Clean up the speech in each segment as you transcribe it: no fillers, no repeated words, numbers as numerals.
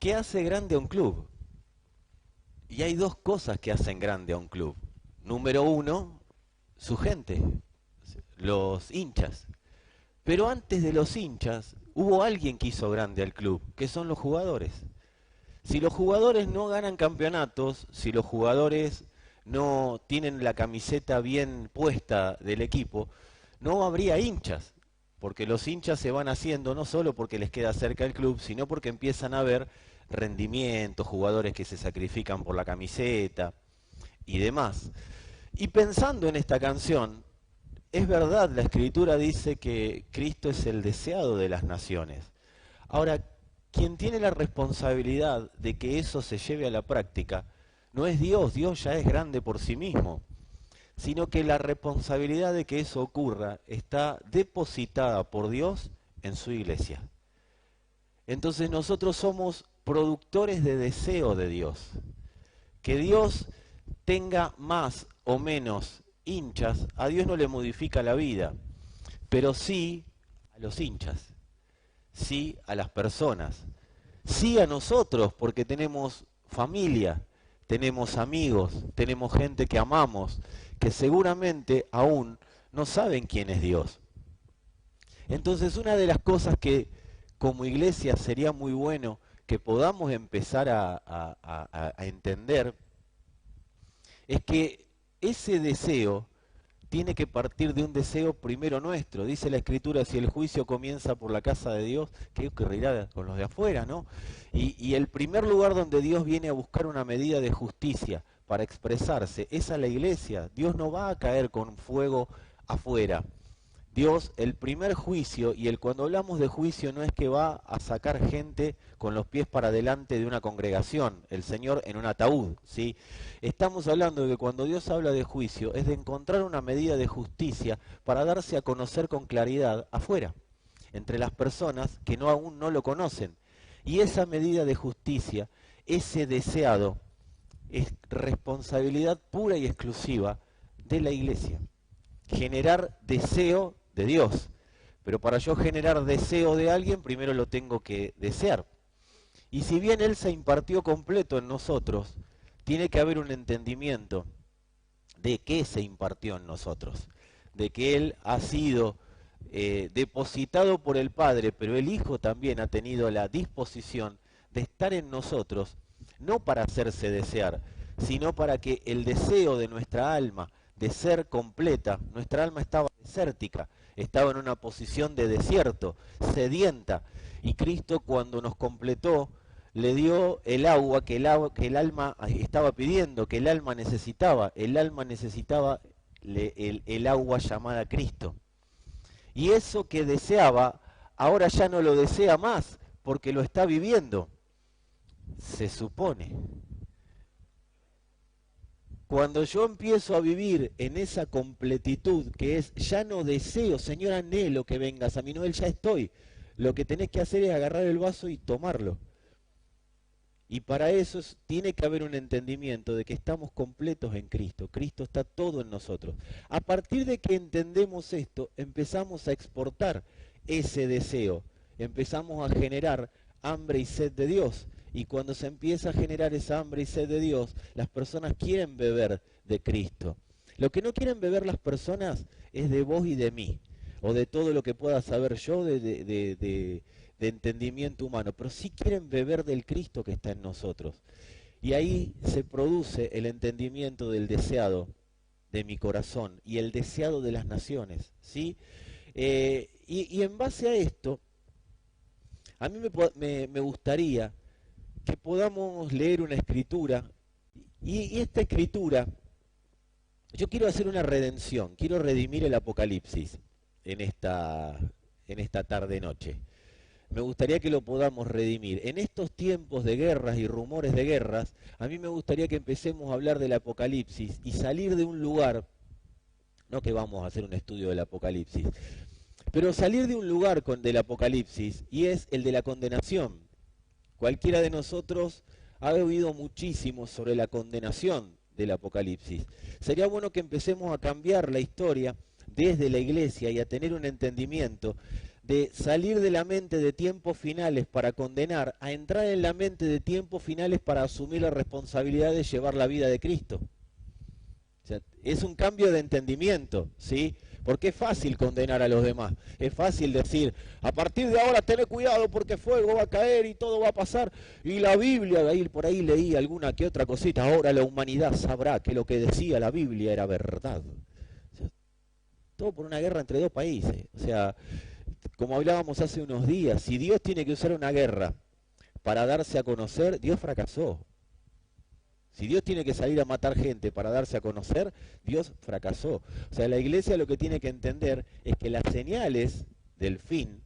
¿Qué hace grande a un club? Y hay dos cosas que hacen grande a un club. Número uno, su gente, los hinchas. Pero antes de los hinchas, hubo alguien que hizo grande al club, que son los jugadores. Si los jugadores no ganan campeonatos, si los jugadores no tienen la camiseta bien puesta del equipo, no habría hinchas, porque los hinchas se van haciendo no solo porque les queda cerca el club, sino porque empiezan a ver rendimientos, jugadores que se sacrifican por la camiseta y demás. Y pensando en esta canción, es verdad, la escritura dice que Cristo es el deseado de las naciones. Ahora, quien tiene la responsabilidad de que eso se lleve a la práctica no es Dios, Dios ya es grande por sí mismo, sino que la responsabilidad de que eso ocurra está depositada por Dios en su iglesia. Entonces nosotros somos productores de deseo de Dios. Que Dios tenga más o menos hinchas, a Dios no le modifica la vida, pero sí a los hinchas, sí a las personas, sí a nosotros, porque tenemos familia, tenemos amigos, tenemos gente que amamos, que seguramente aún no saben quién es Dios. Entonces, una de las cosas que como iglesia sería muy bueno que podamos empezar a entender es que ese deseo tiene que partir de un deseo primero nuestro. Dice la Escritura, si el juicio comienza por la casa de Dios, ¿qué ocurrirá con los de afuera, no? Y el primer lugar donde Dios viene a buscar una medida de justicia para expresarse es a la iglesia. Dios no va a caer con fuego afuera. Dios, el primer juicio, y cuando hablamos de juicio no es que va a sacar gente con los pies para adelante de una congregación, el Señor en un ataúd, ¿sí? Estamos hablando de que cuando Dios habla de juicio es de encontrar una medida de justicia para darse a conocer con claridad afuera, entre las personas que aún no lo conocen. Y esa medida de justicia, ese deseado, es responsabilidad pura y exclusiva de la iglesia. Generar deseo de Dios. Pero para yo generar deseo de alguien, primero lo tengo que desear. Y si bien Él se impartió completo en nosotros, tiene que haber un entendimiento de qué se impartió en nosotros. De que Él ha sido depositado por el Padre, pero el Hijo también ha tenido la disposición de estar en nosotros, no para hacerse desear, sino para que el deseo de nuestra alma de ser completa, nuestra alma estaba desértica, estaba en una posición de desierto, sedienta, y Cristo cuando nos completó le dio el agua que el alma estaba pidiendo, que el alma necesitaba el agua llamada Cristo. Y eso que deseaba, ahora ya no lo desea más, porque lo está viviendo, se supone. Cuando yo empiezo a vivir en esa completitud que es, ya no deseo, Señor, anhelo que vengas a mí, no, Él ya estoy. Lo que tenés que hacer es agarrar el vaso y tomarlo. Y para eso tiene que haber un entendimiento de que estamos completos en Cristo. Cristo está todo en nosotros. A partir de que entendemos esto, empezamos a exportar ese deseo. Empezamos a generar hambre y sed de Dios. Y cuando se empieza a generar esa hambre y sed de Dios, las personas quieren beber de Cristo. Lo que no quieren beber las personas es de vos y de mí, o de todo lo que pueda saber yo de entendimiento humano, pero sí quieren beber del Cristo que está en nosotros. Y ahí se produce el entendimiento del deseado de mi corazón y el deseado de las naciones, ¿sí? Y en base a esto, a mí me gustaría que podamos leer una escritura, y esta escritura, yo quiero hacer una redención, quiero redimir el Apocalipsis en esta tarde-noche. Me gustaría que lo podamos redimir. En estos tiempos de guerras y rumores de guerras, a mí me gustaría que empecemos a hablar del Apocalipsis y salir de un lugar, no que vamos a hacer un estudio del Apocalipsis, pero salir de un lugar del Apocalipsis, y es el de la condenación. Cualquiera de nosotros ha oído muchísimo sobre la condenación del Apocalipsis. Sería bueno que empecemos a cambiar la historia desde la iglesia y a tener un entendimiento de salir de la mente de tiempos finales para condenar a entrar en la mente de tiempos finales para asumir la responsabilidad de llevar la vida de Cristo. O sea, es un cambio de entendimiento, ¿sí? Porque es fácil condenar a los demás. Es fácil decir, a partir de ahora tened cuidado porque fuego va a caer y todo va a pasar. Y la Biblia, ahí, por ahí leí alguna que otra cosita. Ahora la humanidad sabrá que lo que decía la Biblia era verdad. O sea, todo por una guerra entre dos países. O sea, como hablábamos hace unos días, si Dios tiene que usar una guerra para darse a conocer, Dios fracasó. Si Dios tiene que salir a matar gente para darse a conocer, Dios fracasó. O sea, la iglesia lo que tiene que entender es que las señales del fin,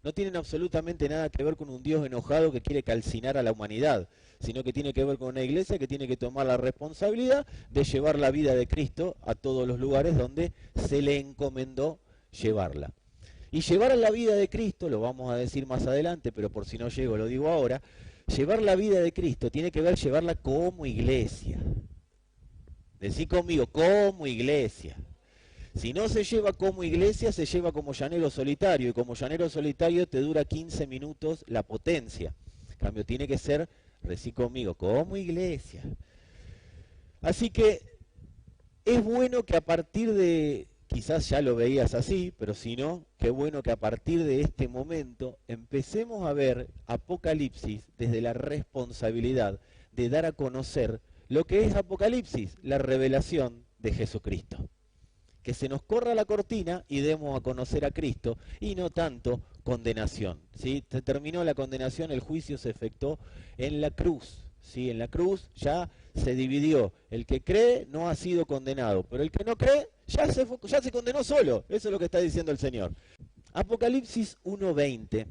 no tienen absolutamente nada que ver con un Dios enojado que quiere calcinar a la humanidad, sino que tiene que ver con una iglesia que tiene que tomar la responsabilidad de llevar la vida de Cristo a todos los lugares donde se le encomendó llevarla. Y llevar la vida de Cristo, lo vamos a decir más adelante, pero por si no llego lo digo ahora, llevar la vida de Cristo tiene que ver llevarla como iglesia. Decí conmigo, como iglesia. Si no se lleva como iglesia, se lleva como llanero solitario. Y como llanero solitario te dura 15 minutos la potencia. En cambio, tiene que ser, decí conmigo, como iglesia. Así que es bueno que a partir de, quizás ya lo veías así, pero si no, qué bueno que a partir de este momento empecemos a ver Apocalipsis desde la responsabilidad de dar a conocer lo que es Apocalipsis, la revelación de Jesucristo. Que se nos corra la cortina y demos a conocer a Cristo y no tanto condenación. ¿Sí? Se terminó la condenación, el juicio se efectuó en la cruz. ¿Sí? En la cruz ya se dividió. El que cree no ha sido condenado, pero el que no cree ya se condenó solo. Eso es lo que está diciendo el Señor. Apocalipsis 1:20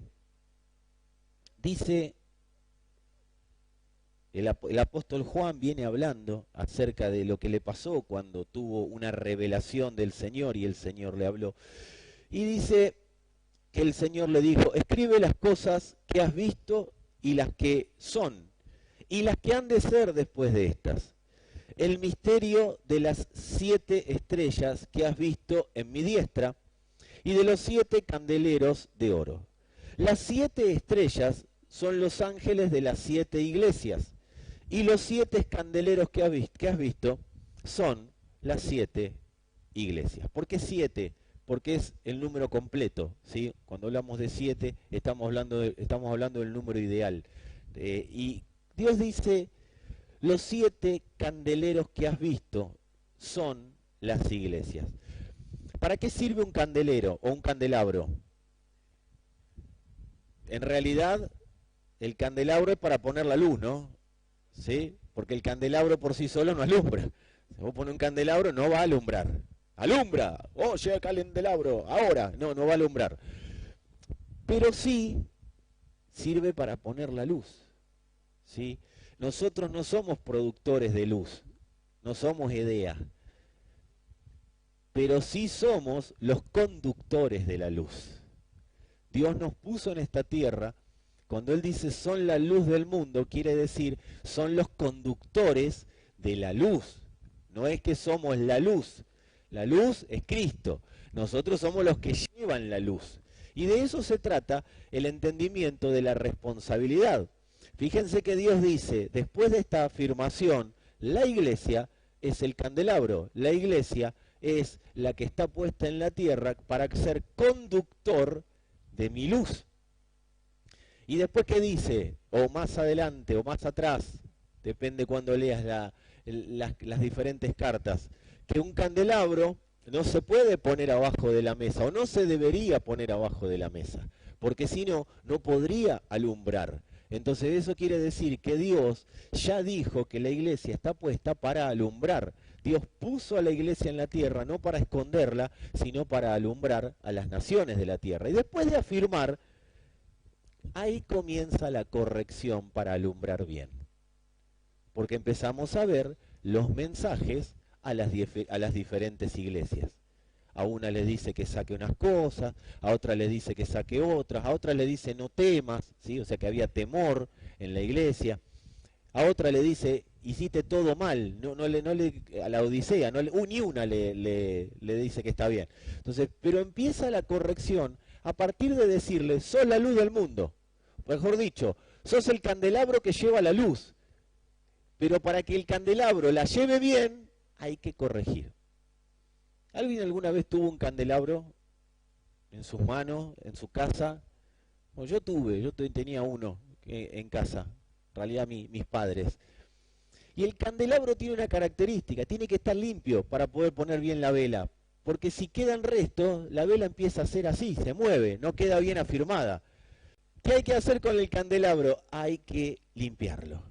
dice, el apóstol Juan viene hablando acerca de lo que le pasó cuando tuvo una revelación del Señor y el Señor le habló. Y dice que el Señor le dijo, escribe las cosas que has visto y las que son, y las que han de ser después de estas. El misterio de las 7 estrellas que has visto en mi diestra y de los 7 candeleros de oro. Las 7 estrellas son los ángeles de las 7 iglesias y los 7 candeleros que has visto son las 7 iglesias. ¿Por qué 7? Porque es el número completo, ¿sí? Cuando hablamos de 7 estamos hablando del número ideal. Y Dios dice, los 7 candeleros que has visto son las iglesias. ¿Para qué sirve un candelero o un candelabro? En realidad, el candelabro es para poner la luz, ¿no? ¿Sí? Porque el candelabro por sí solo no alumbra. Si vos pones un candelabro, no va a alumbrar. ¡Alumbra! ¡Oh, llega el candelabro! ¡Ahora! No, no va a alumbrar. Pero sí sirve para poner la luz. ¿Sí? Nosotros no somos productores de luz, no somos EDEA, pero sí somos los conductores de la luz. Dios nos puso en esta tierra, cuando Él dice son la luz del mundo, quiere decir son los conductores de la luz. No es que somos la luz es Cristo, nosotros somos los que llevan la luz. Y de eso se trata el entendimiento de la responsabilidad. Fíjense que Dios dice, después de esta afirmación, la iglesia es el candelabro, la iglesia es la que está puesta en la tierra para ser conductor de mi luz. Y después que dice, o más adelante o más atrás, depende cuando leas las diferentes cartas, que un candelabro no se puede poner abajo de la mesa, o no se debería poner abajo de la mesa, porque si no, no podría alumbrar. Entonces eso quiere decir que Dios ya dijo que la iglesia está puesta para alumbrar. Dios puso a la iglesia en la tierra no para esconderla, sino para alumbrar a las naciones de la tierra. Y después de afirmar, ahí comienza la corrección para alumbrar bien. Porque empezamos a ver los mensajes a las diferentes iglesias. A una le dice que saque unas cosas, a otra le dice que saque otras, a otra le dice no temas, ¿sí? O sea que había temor en la iglesia. a otra le dice, hiciste todo mal, a la Odisea, ni una le dice que está bien. Entonces, pero empieza la corrección a partir de decirle, sos la luz del mundo. Mejor dicho, sos el candelabro que lleva la luz. Pero para que el candelabro la lleve bien, hay que corregir. ¿Alguien alguna vez tuvo un candelabro en sus manos, en su casa? Bueno, yo tenía uno en casa, en realidad mis padres. Y el candelabro tiene una característica, tiene que estar limpio para poder poner bien la vela. Porque si quedan restos, la vela empieza a ser así, se mueve, no queda bien afirmada. ¿Qué hay que hacer con el candelabro? Hay que limpiarlo.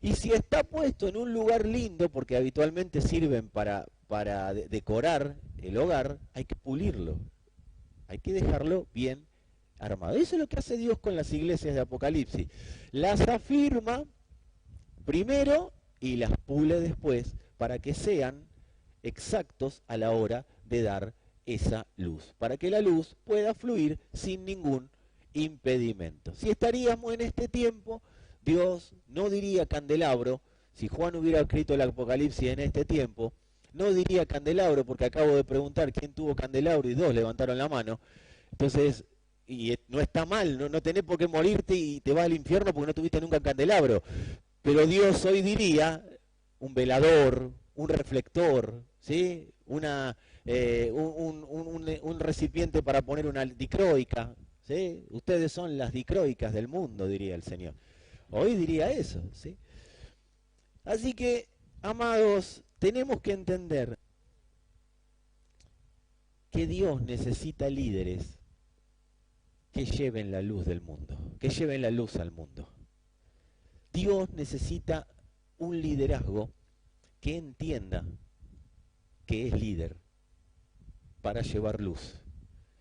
Y si está puesto en un lugar lindo, porque habitualmente sirven para decorar el hogar, hay que pulirlo. Hay que dejarlo bien armado. Eso es lo que hace Dios con las iglesias de Apocalipsis. Las afirma primero y las pule después para que sean exactos a la hora de dar esa luz. Para que la luz pueda fluir sin ningún impedimento. Si estaríamos en este tiempo, Dios no diría candelabro. Si Juan hubiera escrito el Apocalipsis en este tiempo, no diría candelabro, porque acabo de preguntar quién tuvo candelabro y 2 levantaron la mano. Entonces, y no está mal, no tenés por qué morirte y te vas al infierno porque no tuviste nunca un candelabro. Pero Dios hoy diría un velador, un reflector, ¿sí? un recipiente para poner una dicroica, ¿sí? Ustedes son las dicroicas del mundo, diría el Señor. Hoy diría eso, ¿sí? Así que, amados, tenemos que entender que Dios necesita líderes que lleven la luz del mundo, que lleven la luz al mundo. Dios necesita un liderazgo que entienda que es líder para llevar luz.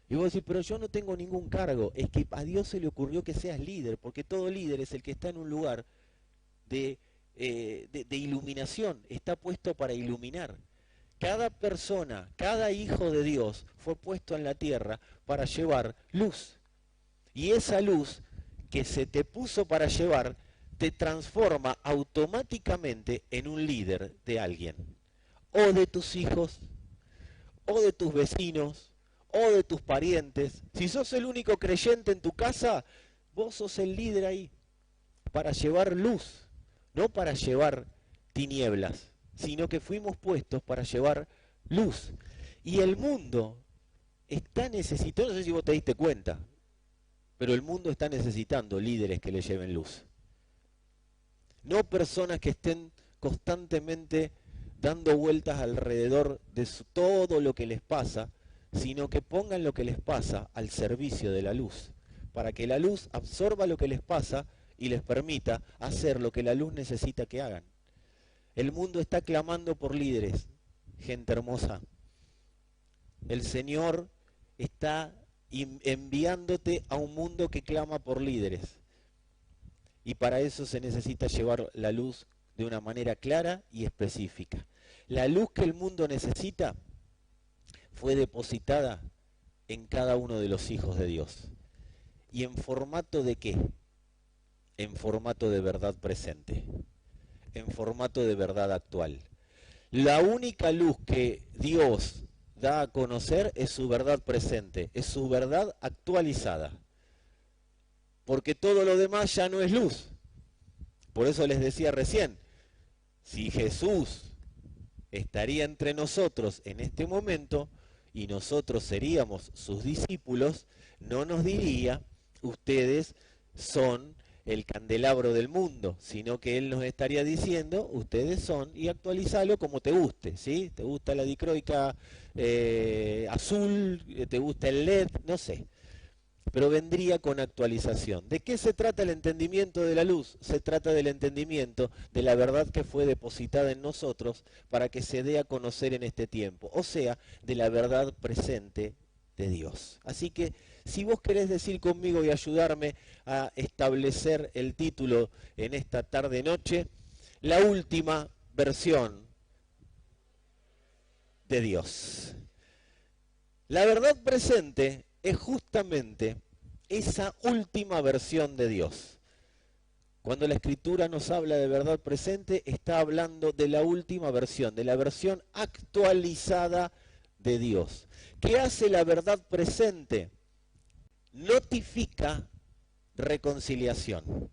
Y vos decís, pero yo no tengo ningún cargo. Es que a Dios se le ocurrió que seas líder, porque todo líder es el que está en un lugar de iluminación, está puesto para iluminar. Cada persona, cada hijo de Dios fue puesto en la tierra para llevar luz. Y esa luz que se te puso para llevar te transforma automáticamente en un líder de alguien. O de tus hijos, o de tus vecinos, o de tus parientes. Si sos el único creyente en tu casa, vos sos el líder ahí para llevar luz, no para llevar tinieblas, sino que fuimos puestos para llevar luz. Y el mundo está necesitando, no sé si vos te diste cuenta, pero el mundo está necesitando líderes que le lleven luz. No personas que estén constantemente dando vueltas alrededor de todo lo que les pasa, sino que pongan lo que les pasa al servicio de la luz, para que la luz absorba lo que les pasa y les permita hacer lo que la luz necesita que hagan. El mundo está clamando por líderes, gente hermosa. El Señor está enviándote a un mundo que clama por líderes. Y para eso se necesita llevar la luz de una manera clara y específica. La luz que el mundo necesita fue depositada en cada uno de los hijos de Dios. ¿Y en formato de qué? En formato de verdad presente, en formato de verdad actual. La única luz que Dios da a conocer es su verdad presente, es su verdad actualizada. Porque todo lo demás ya no es luz. Por eso les decía recién, si Jesús estaría entre nosotros en este momento y nosotros seríamos sus discípulos, no nos diría, ustedes son el candelabro del mundo, sino que Él nos estaría diciendo, ustedes son, y actualizalo como te guste, ¿sí? ¿Te gusta la dicroica azul? ¿Te gusta el LED? No sé. Pero vendría con actualización. ¿De qué se trata el entendimiento de la luz? Se trata del entendimiento de la verdad que fue depositada en nosotros para que se dé a conocer en este tiempo, o sea, de la verdad presente de Dios. Así que si vos querés decir conmigo y ayudarme a establecer el título en esta tarde-noche, la última versión de Dios. La verdad presente es justamente esa última versión de Dios. Cuando la Escritura nos habla de verdad presente, está hablando de la última versión, de la versión actualizada de Dios. ¿Qué hace la verdad presente? Notifica reconciliación.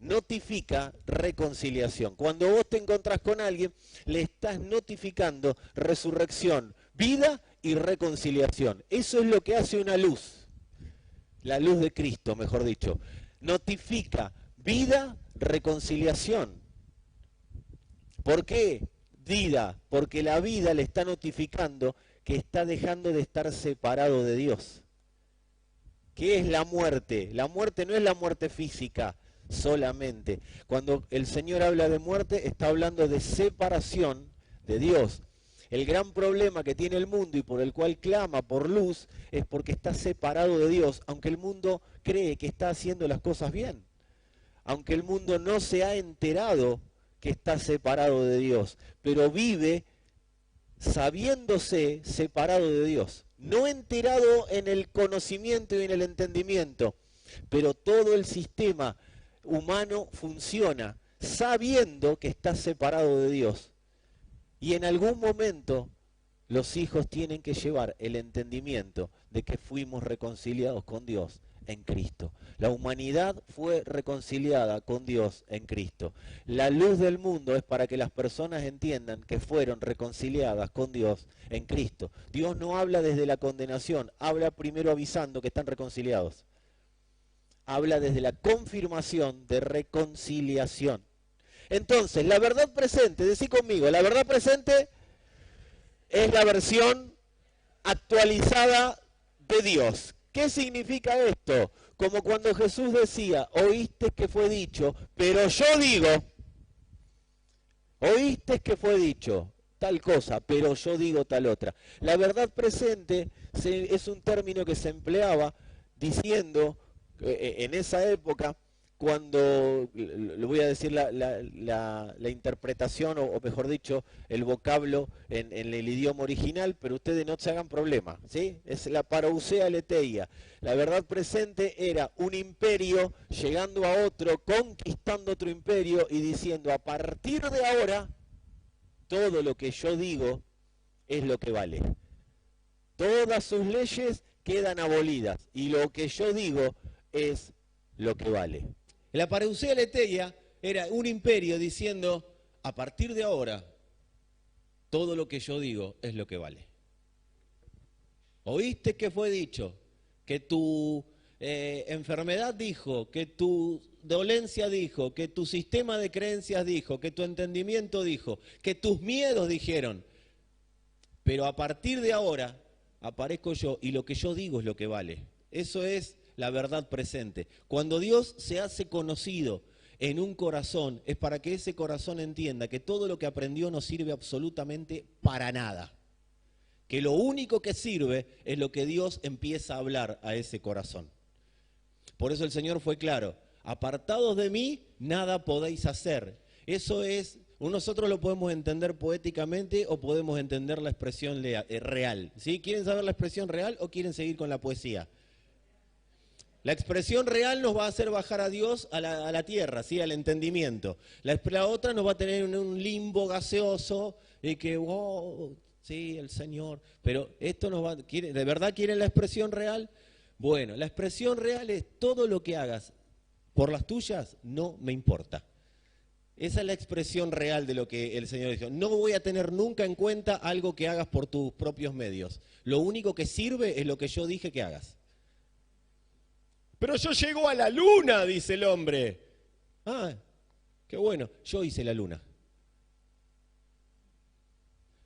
Notifica reconciliación. Cuando vos te encontrás con alguien, le estás notificando resurrección, vida y reconciliación. Eso es lo que hace una luz. La luz de Cristo, mejor dicho. Notifica vida, reconciliación. ¿Por qué vida? Porque la vida le está notificando que está dejando de estar separado de Dios. ¿Qué es la muerte? La muerte no es la muerte física solamente. Cuando el Señor habla de muerte, está hablando de separación de Dios. El gran problema que tiene el mundo y por el cual clama por luz es porque está separado de Dios, aunque el mundo cree que está haciendo las cosas bien. Aunque el mundo no se ha enterado que está separado de Dios, pero vive sabiéndose separado de Dios. No enterado en el conocimiento y en el entendimiento, pero todo el sistema humano funciona sabiendo que está separado de Dios. Y en algún momento los hijos tienen que llevar el entendimiento de que fuimos reconciliados con Dios en Cristo. La humanidad fue reconciliada con Dios en Cristo. La luz del mundo es para que las personas entiendan que fueron reconciliadas con Dios en Cristo. Dios no habla desde la condenación, habla primero avisando que están reconciliados. Habla desde la confirmación de reconciliación. Entonces, la verdad presente, decí conmigo, la verdad presente es la versión actualizada de Dios. ¿Qué significa esto? Como cuando Jesús decía, oíste que fue dicho, pero yo digo, oíste que fue dicho tal cosa, pero yo digo tal otra. La verdad presente es un término que se empleaba diciendo en esa época, cuando, le voy a decir la interpretación, o mejor dicho, el vocablo en el idioma original, pero ustedes no se hagan problema, ¿sí? Es la parousia aletheia. La verdad presente era un imperio llegando a otro, conquistando otro imperio y diciendo, a partir de ahora, todo lo que yo digo es lo que vale. Todas sus leyes quedan abolidas y lo que yo digo es lo que vale. La parousia aletheia era un imperio diciendo, a partir de ahora, todo lo que yo digo es lo que vale. ¿Oíste que fue dicho? Que tu enfermedad dijo, que tu dolencia dijo, que tu sistema de creencias dijo, que tu entendimiento dijo, que tus miedos dijeron. Pero a partir de ahora aparezco yo y lo que yo digo es lo que vale. Eso es la verdad presente. Cuando Dios se hace conocido en un corazón, es para que ese corazón entienda que todo lo que aprendió no sirve absolutamente para nada. Que lo único que sirve es lo que Dios empieza a hablar a ese corazón. Por eso el Señor fue claro, apartados de mí, nada podéis hacer. Eso es, nosotros lo podemos entender poéticamente o podemos entender la expresión real. ¿Sí? ¿Quieren saber la expresión real o quieren seguir con la poesía? La expresión real nos va a hacer bajar a Dios a la tierra, ¿sí? Al entendimiento. La otra nos va a tener en un limbo gaseoso y que, wow, sí, el Señor. Pero esto nos va, ¿de verdad quieren la expresión real? Bueno, la expresión real es todo lo que hagas por las tuyas no me importa. Esa es la expresión real de lo que el Señor dijo. No voy a tener nunca en cuenta algo que hagas por tus propios medios. Lo único que sirve es lo que yo dije que hagas. Pero yo llego a la luna, dice el hombre. Ah, qué bueno, yo hice la luna.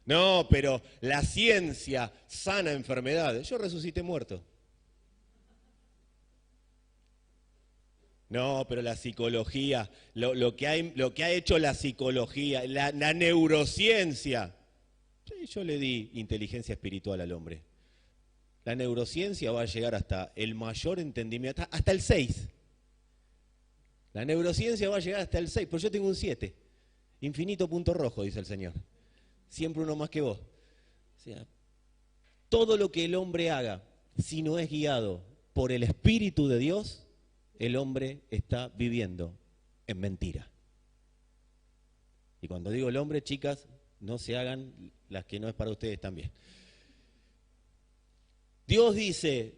No, pero la ciencia sana enfermedades. Yo resucité muerto. No, pero la psicología, lo que ha hecho la psicología, la neurociencia. Sí, yo le di inteligencia espiritual al hombre. La neurociencia va a llegar hasta el mayor entendimiento, hasta el 6. La neurociencia va a llegar hasta el 6, pero yo tengo un 7. Infinito punto rojo, dice el Señor. Siempre uno más que vos. O sea, todo lo que el hombre haga, si no es guiado por el Espíritu de Dios, el hombre está viviendo en mentira. Y cuando digo el hombre, chicas, no se hagan las que no es para ustedes también. Dios dice,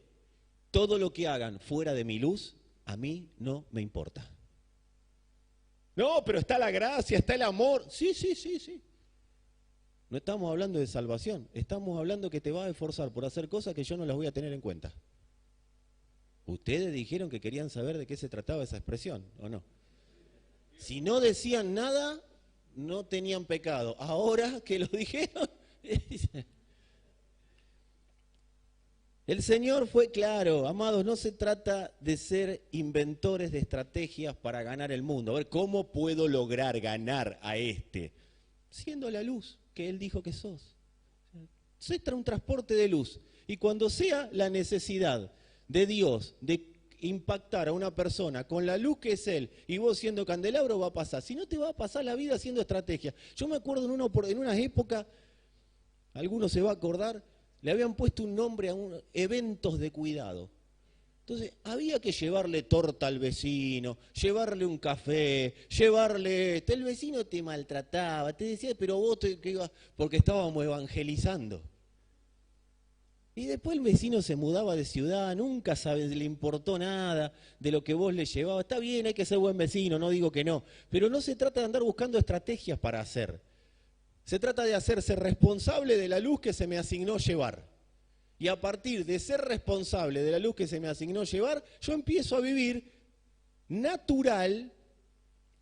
todo lo que hagan fuera de mi luz, a mí no me importa. No, pero está la gracia, está el amor. Sí. No estamos hablando de salvación, estamos hablando que te vas a esforzar por hacer cosas que yo no las voy a tener en cuenta. Ustedes dijeron que querían saber de qué se trataba esa expresión, ¿o no? Si no decían nada, no tenían pecado. Ahora que lo dijeron, el Señor fue claro, amados, no se trata de ser inventores de estrategias para ganar el mundo. A ver, ¿cómo puedo lograr ganar a este? Siendo la luz que Él dijo que sos. Soy un transporte de luz. Y cuando sea la necesidad de Dios de impactar a una persona con la luz que es Él y vos siendo candelabro, va a pasar. Si no, te va a pasar la vida haciendo estrategia. Yo me acuerdo en una época, alguno se va a acordar, le habían puesto un nombre a eventos de cuidado. Entonces, había que llevarle torta al vecino, llevarle un café, llevarle... El vecino te maltrataba, te decía, pero vos que ibas... Porque estábamos evangelizando. Y después el vecino se mudaba de ciudad, nunca le importó nada de lo que vos le llevabas. Está bien, hay que ser buen vecino, no digo que no. Pero no se trata de andar buscando estrategias para hacer. Se trata de hacerse responsable de la luz que se me asignó llevar. Y a partir de ser responsable de la luz que se me asignó llevar, yo empiezo a vivir natural,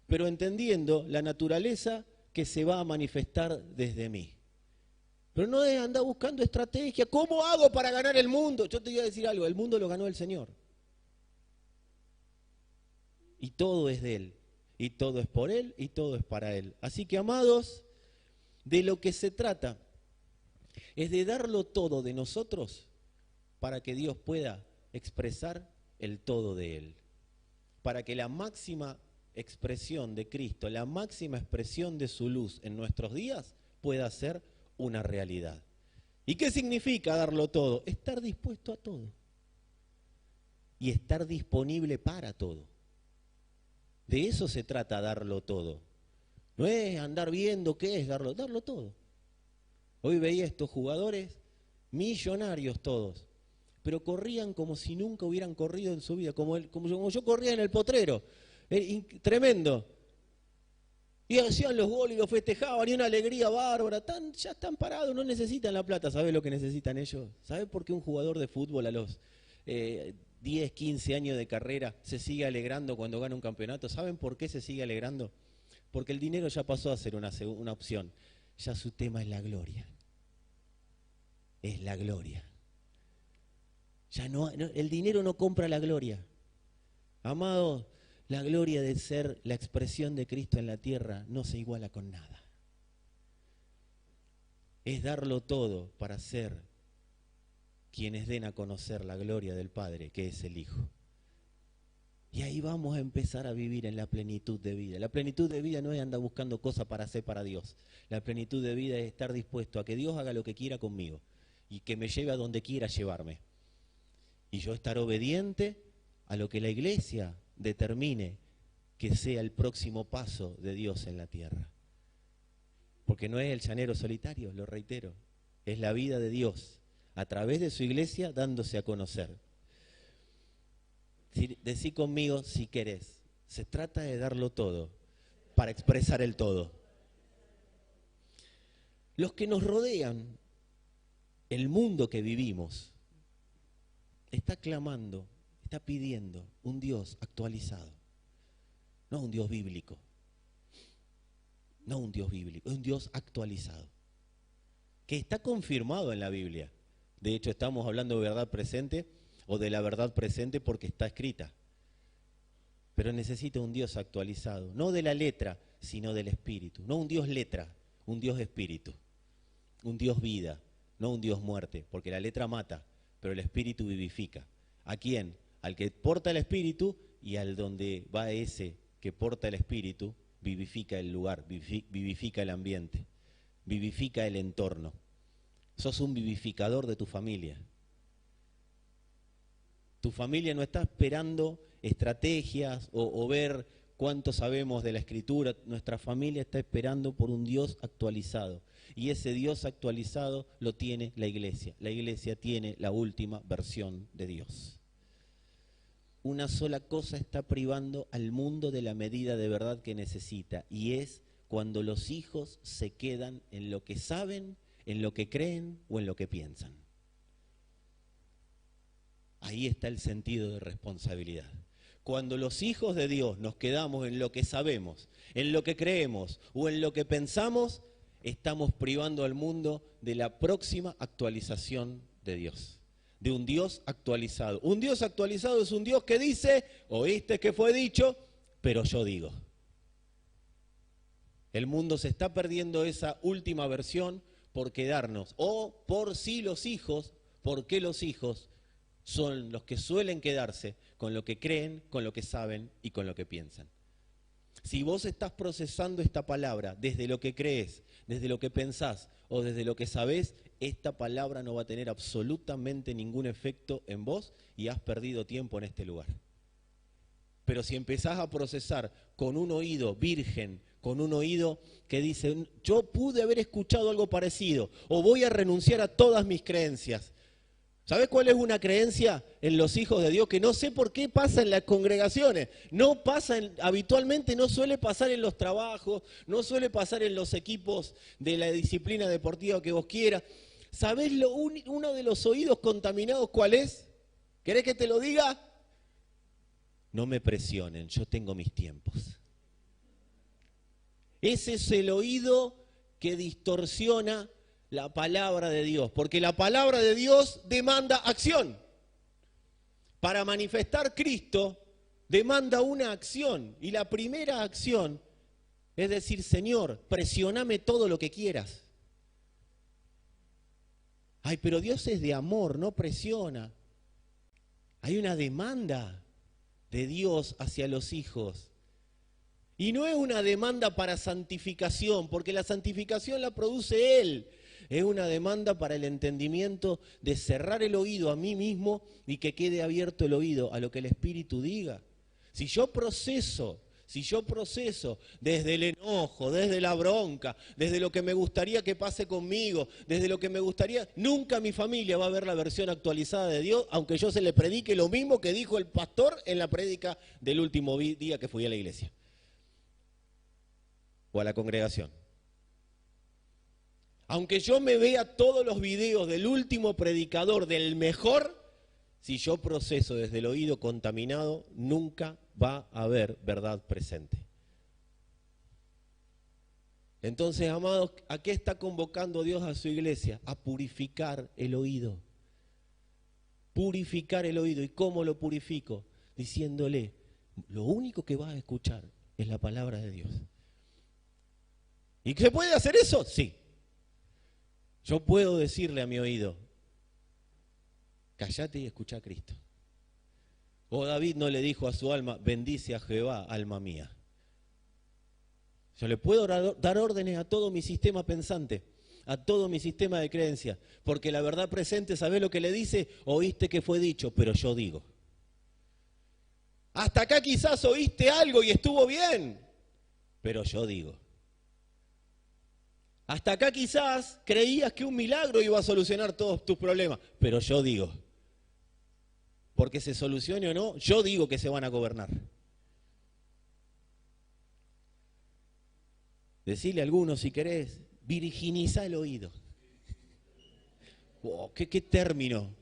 pero entendiendo la naturaleza que se va a manifestar desde mí. Pero no es andar buscando estrategia. ¿Cómo hago para ganar el mundo? Yo te voy a decir algo, el mundo lo ganó el Señor. Y todo es de Él, y todo es por Él, y todo es para Él. Así que, amados, de lo que se trata es de darlo todo de nosotros para que Dios pueda expresar el todo de Él. Para que la máxima expresión de Cristo, la máxima expresión de su luz en nuestros días pueda ser una realidad. ¿Y qué significa darlo todo? Estar dispuesto a todo. Y estar disponible para todo. De eso se trata darlo todo. No es andar viendo qué es darlo todo. Hoy veía estos jugadores millonarios todos, pero corrían como si nunca hubieran corrido en su vida, como yo corría en el potrero, tremendo. Y hacían los goles y los festejaban, y una alegría bárbara, ya están parados, no necesitan la plata. ¿Sabes lo que necesitan ellos? ¿Sabes por qué un jugador de fútbol a los 10, 15 años de carrera se sigue alegrando cuando gana un campeonato? ¿Saben por qué se sigue alegrando? Porque el dinero ya pasó a ser una opción. Ya su tema es la gloria. Es la gloria. Ya el dinero no compra la gloria. Amados, la gloria de ser la expresión de Cristo en la tierra no se iguala con nada. Es darlo todo para ser quienes den a conocer la gloria del Padre, que es el Hijo. Y ahí vamos a empezar a vivir en la plenitud de vida. La plenitud de vida no es andar buscando cosas para hacer para Dios. La plenitud de vida es estar dispuesto a que Dios haga lo que quiera conmigo y que me lleve a donde quiera llevarme. Y yo estar obediente a lo que la iglesia determine que sea el próximo paso de Dios en la tierra. Porque no es el llanero solitario, lo reitero, es la vida de Dios a través de su iglesia dándose a conocer. Decí conmigo si querés, se trata de darlo todo para expresar el todo. Los que nos rodean, el mundo que vivimos, está clamando, está pidiendo un Dios actualizado, no un Dios bíblico, no un Dios bíblico, es un Dios actualizado, que está confirmado en la Biblia. De hecho, estamos hablando de verdad presente, o de la verdad presente porque está escrita. Pero necesita un Dios actualizado, no de la letra, sino del espíritu. No un Dios letra, un Dios espíritu. Un Dios vida, no un Dios muerte, porque la letra mata, pero el espíritu vivifica. ¿A quién? Al que porta el espíritu, y al donde va ese que porta el espíritu, vivifica el lugar, vivifica el ambiente, vivifica el entorno. Sos un vivificador de tu familia. Tu familia no está esperando estrategias o ver ¿Cuánto sabemos de la Escritura? Nuestra familia está esperando por un Dios actualizado. Y ese Dios actualizado lo tiene la iglesia. La iglesia tiene la última versión de Dios. Una sola cosa está privando al mundo de la medida de verdad que necesita, y es cuando los hijos se quedan en lo que saben, en lo que creen o en lo que piensan. Ahí está el sentido de responsabilidad. Cuando los hijos de Dios nos quedamos en lo que sabemos, en lo que creemos o en lo que pensamos, estamos privando al mundo de la próxima actualización de Dios. De un Dios actualizado. Un Dios actualizado es un Dios que dice, oíste que fue dicho, pero yo digo. El mundo se está perdiendo esa última versión por quedarnos, o por si los hijos, porque los hijos son los que suelen quedarse con lo que creen, con lo que saben y con lo que piensan. Si vos estás procesando esta palabra desde lo que crees, desde lo que pensás o desde lo que sabés, esta palabra no va a tener absolutamente ningún efecto en vos y has perdido tiempo en este lugar. Pero si empezás a procesar con un oído virgen, con un oído que dice, yo pude haber escuchado algo parecido, o voy a renunciar a todas mis creencias. ¿Sabés cuál es una creencia en los hijos de Dios? Que no sé por qué pasa en las congregaciones. No pasa, habitualmente no suele pasar en los trabajos, no suele pasar en los equipos de la disciplina deportiva que vos quieras. ¿Sabés uno de los oídos contaminados cuál es? ¿Querés que te lo diga? No me presionen, yo tengo mis tiempos. Ese es el oído que distorsiona la palabra de Dios, porque la palabra de Dios demanda acción. Para manifestar Cristo demanda una acción, y la primera acción es decir, Señor, presioname todo lo que quieras. Ay, pero Dios es de amor, no presiona. Hay una demanda de Dios hacia los hijos. Y no es una demanda para santificación, porque la santificación la produce Él. Es una demanda para el entendimiento de cerrar el oído a mí mismo y que quede abierto el oído a lo que el Espíritu diga. Si yo proceso desde el enojo, desde la bronca, desde lo que me gustaría que pase conmigo, desde lo que me gustaría, nunca mi familia va a ver la versión actualizada de Dios, aunque yo se le predique lo mismo que dijo el pastor en la prédica del último día que fui a la iglesia o a la congregación. Aunque yo me vea todos los videos del último predicador, del mejor, si yo proceso desde el oído contaminado, nunca va a haber verdad presente. Entonces, amados, ¿a qué está convocando Dios a su iglesia? A purificar el oído. Purificar el oído. ¿Y cómo lo purifico? Diciéndole, lo único que vas a escuchar es la palabra de Dios. ¿Y se puede hacer eso? Sí. Yo puedo decirle a mi oído, callate y escucha a Cristo. O David no le dijo a su alma, bendice a Jehová, alma mía. Yo le puedo dar órdenes a todo mi sistema pensante, a todo mi sistema de creencias, porque la verdad presente, ¿sabés lo que le dice? Oíste que fue dicho, pero yo digo. Hasta acá quizás oíste algo y estuvo bien, pero yo digo. Hasta acá quizás creías que un milagro iba a solucionar todos tus problemas, pero yo digo. Porque se solucione o no, yo digo que se van a gobernar. Decile a algunos, si querés, virginiza el oído. Oh, ¿qué término?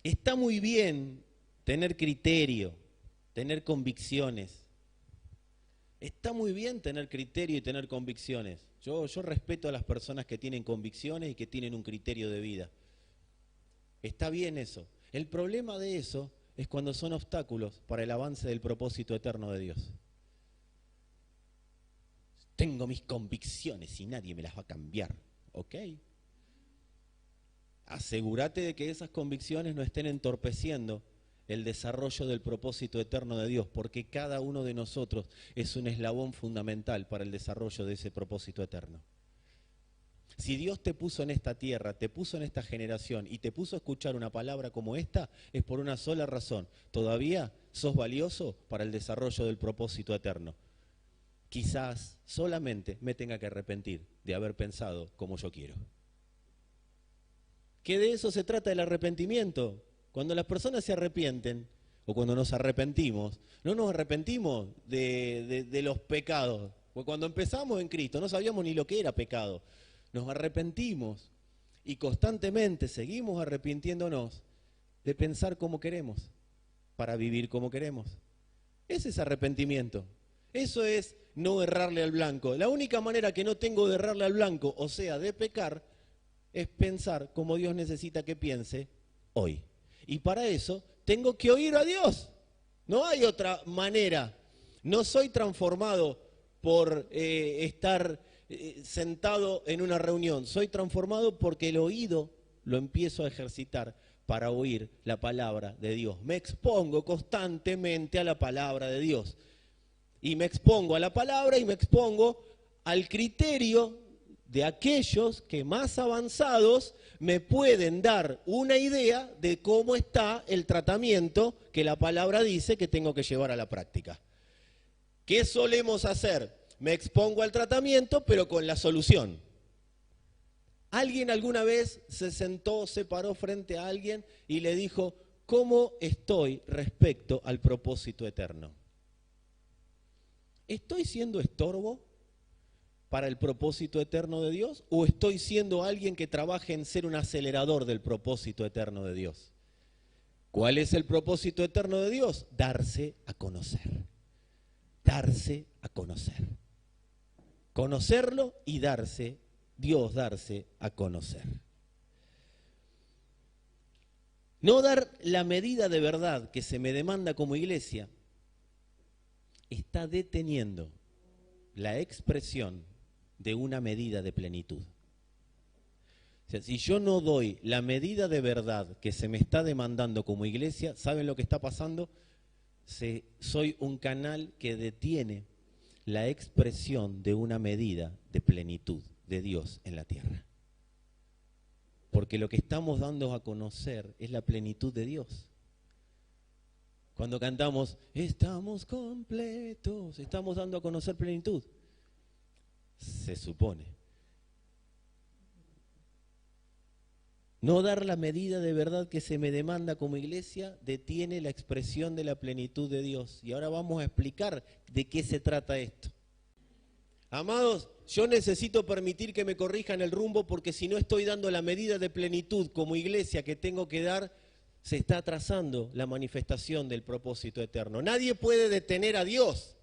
Está muy bien tener criterio, tener convicciones. Está muy bien tener criterio y tener convicciones. Yo respeto a las personas que tienen convicciones y que tienen un criterio de vida. Está bien eso. El problema de eso es cuando son obstáculos para el avance del propósito eterno de Dios. Tengo mis convicciones y nadie me las va a cambiar. ¿Ok? Asegúrate de que esas convicciones no estén entorpeciendo el desarrollo del propósito eterno de Dios, porque cada uno de nosotros es un eslabón fundamental para el desarrollo de ese propósito eterno. Si Dios te puso en esta tierra, te puso en esta generación y te puso a escuchar una palabra como esta, es por una sola razón. Todavía sos valioso para el desarrollo del propósito eterno. Quizás solamente me tenga que arrepentir de haber pensado como yo quiero. Que de eso se trata el arrepentimiento. Cuando las personas se arrepienten, o cuando nos arrepentimos, no nos arrepentimos de los pecados. Porque cuando empezamos en Cristo no sabíamos ni lo que era pecado. Nos arrepentimos y constantemente seguimos arrepintiéndonos de pensar como queremos, para vivir como queremos. Ese es arrepentimiento. Eso es no errarle al blanco. La única manera que no tengo de errarle al blanco, o sea, de pecar, es pensar como Dios necesita que piense hoy. Y para eso tengo que oír a Dios. No hay otra manera. No soy transformado por estar sentado en una reunión. Soy transformado porque el oído lo empiezo a ejercitar para oír la palabra de Dios. Me expongo constantemente a la palabra de Dios. Y me expongo a la palabra y me expongo al criterio de aquellos que más avanzados me pueden dar una idea de cómo está el tratamiento que la palabra dice que tengo que llevar a la práctica. ¿Qué solemos hacer? Me expongo al tratamiento, pero con la solución. ¿Alguien alguna vez se sentó, se paró frente a alguien y le dijo, ¿cómo estoy respecto al propósito eterno? ¿Estoy siendo estorbo para el propósito eterno de Dios? ¿O estoy siendo alguien que trabaje en ser un acelerador del propósito eterno de Dios? ¿Cuál es el propósito eterno de Dios? Darse a conocer. Darse a conocer. Conocerlo y darse, Dios darse a conocer. No dar la medida de verdad que se me demanda como iglesia está deteniendo la expresión de una medida de plenitud. O sea, si yo no doy la medida de verdad que se me está demandando como iglesia, ¿saben lo que está pasando? Soy un canal que detiene la expresión de una medida de plenitud de Dios en la tierra. Porque lo que estamos dando a conocer es la plenitud de Dios. Cuando cantamos, estamos completos, estamos dando a conocer plenitud. Se supone. No dar la medida de verdad que se me demanda como iglesia detiene la expresión de la plenitud de Dios. Y ahora vamos a explicar de qué se trata esto. Amados, yo necesito permitir que me corrijan el rumbo porque si no estoy dando la medida de plenitud como iglesia que tengo que dar, se está atrasando la manifestación del propósito eterno. Nadie puede detener a Dios.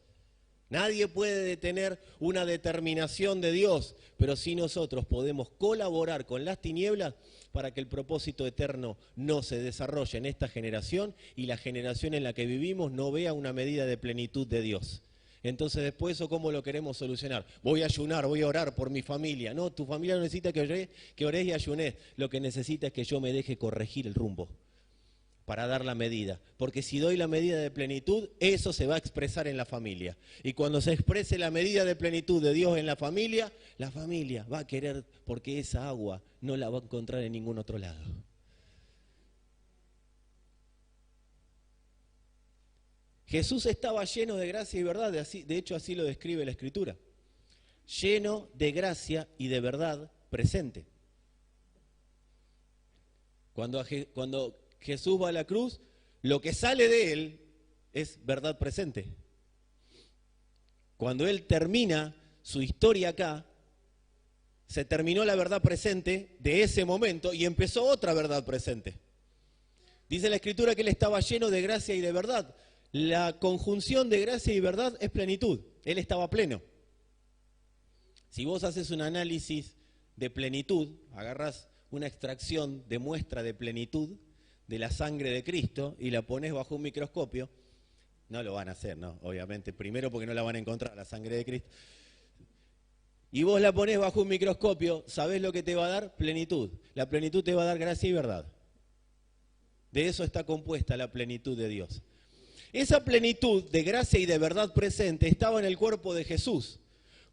Nadie puede detener una determinación de Dios, pero sí nosotros podemos colaborar con las tinieblas para que el propósito eterno no se desarrolle en esta generación y la generación en la que vivimos no vea una medida de plenitud de Dios. Entonces después eso ¿cómo lo queremos solucionar? Voy a ayunar, voy a orar por mi familia. No, tu familia no necesita que ores y ayunes. Lo que necesita es que yo me deje corregir el rumbo para dar la medida, porque si doy la medida de plenitud, eso se va a expresar en la familia. Y cuando se exprese la medida de plenitud de Dios en la familia va a querer, porque esa agua no la va a encontrar en ningún otro lado. Jesús estaba lleno de gracia y verdad, de hecho así lo describe la Escritura. Lleno de gracia y de verdad presente. Cuando Jesús va a la cruz, lo que sale de él es verdad presente. Cuando él termina su historia acá, se terminó la verdad presente de ese momento y empezó otra verdad presente. Dice la Escritura que él estaba lleno de gracia y de verdad. La conjunción de gracia y verdad es plenitud. Él estaba pleno. Si vos haces un análisis de plenitud, agarrás una extracción de muestra de plenitud de la sangre de Cristo y la pones bajo un microscopio, no lo van a hacer, ¿no? Obviamente, primero porque no la van a encontrar, la sangre de Cristo. Y vos la ponés bajo un microscopio, ¿sabés lo que te va a dar? Plenitud. La plenitud te va a dar gracia y verdad. De eso está compuesta la plenitud de Dios. Esa plenitud de gracia y de verdad presente estaba en el cuerpo de Jesús.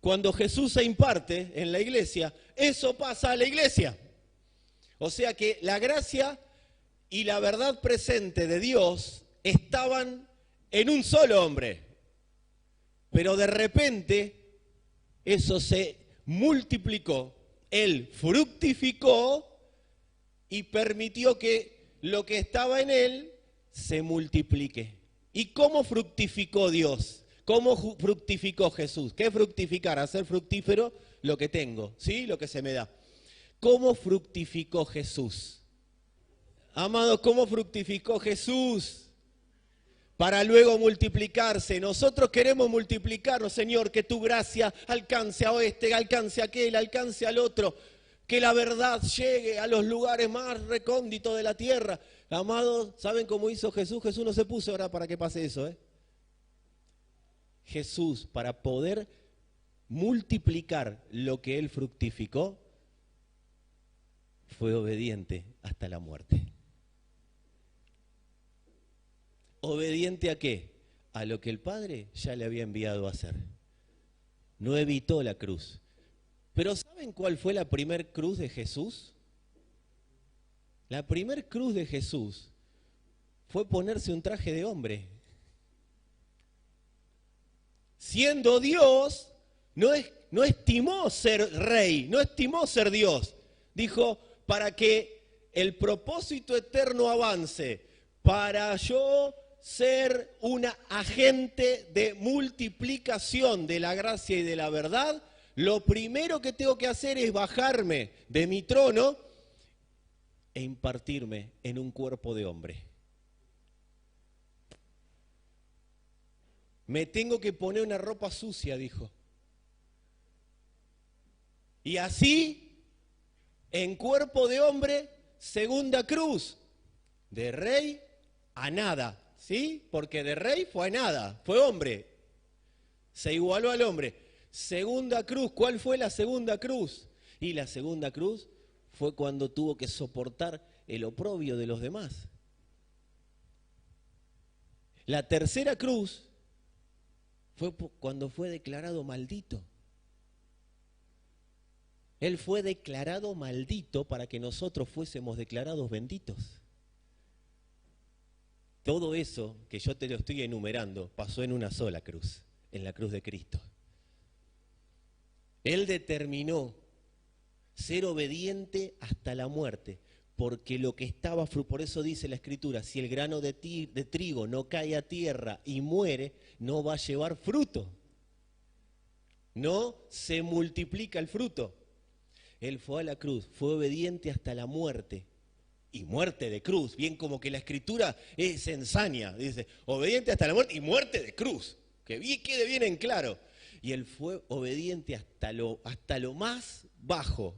Cuando Jesús se imparte en la iglesia, eso pasa a la iglesia. O sea que la gracia y la verdad presente de Dios estaban en un solo hombre. Pero de repente eso se multiplicó, él fructificó y permitió que lo que estaba en él se multiplique. ¿Y cómo fructificó Dios? ¿Cómo fructificó Jesús? ¿Qué es fructificar? Hacer fructífero lo que tengo, ¿sí? Lo que se me da. ¿Cómo fructificó Jesús? Amados, ¿cómo fructificó Jesús? Para luego multiplicarse. Nosotros queremos multiplicarnos, Señor, que tu gracia alcance a este, alcance a aquel, alcance al otro. Que la verdad llegue a los lugares más recónditos de la tierra. Amados, ¿saben cómo hizo Jesús? Jesús no se puso ahora para que pase eso, Jesús, para poder multiplicar lo que él fructificó, fue obediente hasta la muerte. ¿Obediente a qué? A lo que el Padre ya le había enviado a hacer. No evitó la cruz. Pero ¿saben cuál fue la primer cruz de Jesús? La primer cruz de Jesús fue ponerse un traje de hombre. Siendo Dios, no estimó ser rey, no estimó ser Dios. Dijo, para que el propósito eterno avance, para yo ser una agente de multiplicación de la gracia y de la verdad, lo primero que tengo que hacer es bajarme de mi trono e impartirme en un cuerpo de hombre. Me tengo que poner una ropa sucia, dijo. Y así, en cuerpo de hombre, segunda cruz, de rey a nada, ¿sí? Porque de rey fue a nada, fue hombre, se igualó al hombre. Segunda cruz, ¿cuál fue la segunda cruz? Y la segunda cruz fue cuando tuvo que soportar el oprobio de los demás. La tercera cruz fue cuando fue declarado maldito. Él fue declarado maldito para que nosotros fuésemos declarados benditos. Todo eso que yo te lo estoy enumerando pasó en una sola cruz, en la cruz de Cristo. Él determinó ser obediente hasta la muerte, porque lo que estaba, por eso dice la Escritura, si el grano de trigo no cae a tierra y muere, no va a llevar fruto. No se multiplica el fruto. Él fue a la cruz, fue obediente hasta la muerte. Y muerte de cruz, bien como que la Escritura se ensaña, dice, obediente hasta la muerte y muerte de cruz. Que bien quede bien en claro. Y él fue obediente hasta lo más bajo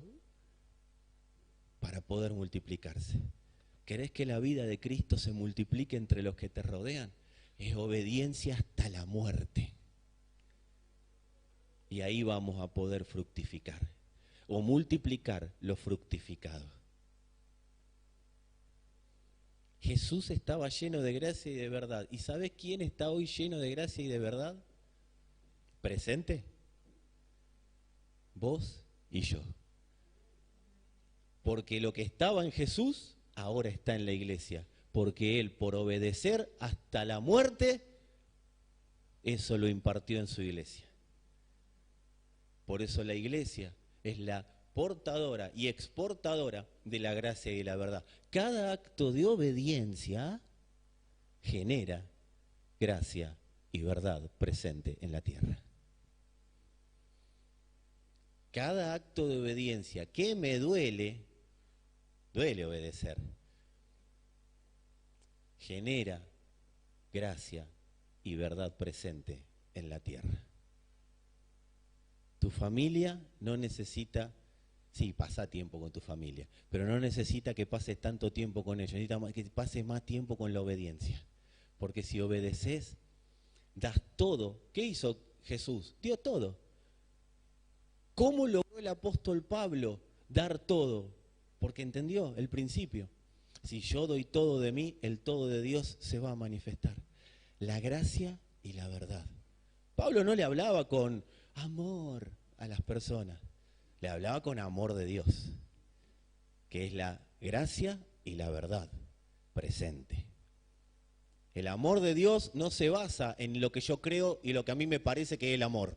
para poder multiplicarse. ¿Querés que la vida de Cristo se multiplique entre los que te rodean? Es obediencia hasta la muerte. Y ahí vamos a poder fructificar o multiplicar lo fructificado. Jesús estaba lleno de gracia y de verdad. ¿Y sabes quién está hoy lleno de gracia y de verdad? ¿Presente? Vos y yo. Porque lo que estaba en Jesús ahora está en la iglesia. Porque Él, por obedecer hasta la muerte, eso lo impartió en su iglesia. Por eso la iglesia es la portadora y exportadora de la gracia y la verdad. Cada acto de obediencia genera gracia y verdad presente en la tierra. Cada acto de obediencia que me duele obedecer, genera gracia y verdad presente en la tierra. Tu familia no necesita, sí, pasa tiempo con tu familia, pero no necesita que pases tanto tiempo con ellos, necesita que pases más tiempo con la obediencia. Porque si obedeces, das todo. ¿Qué hizo Jesús? Dio todo. ¿Cómo logró el apóstol Pablo dar todo? Porque entendió el principio. Si yo doy todo de mí, el todo de Dios se va a manifestar. La gracia y la verdad. Pablo no le hablaba con amor a las personas, le hablaba con amor de Dios, que es la gracia y la verdad presente. El amor de Dios no se basa en lo que yo creo y lo que a mí me parece que es el amor.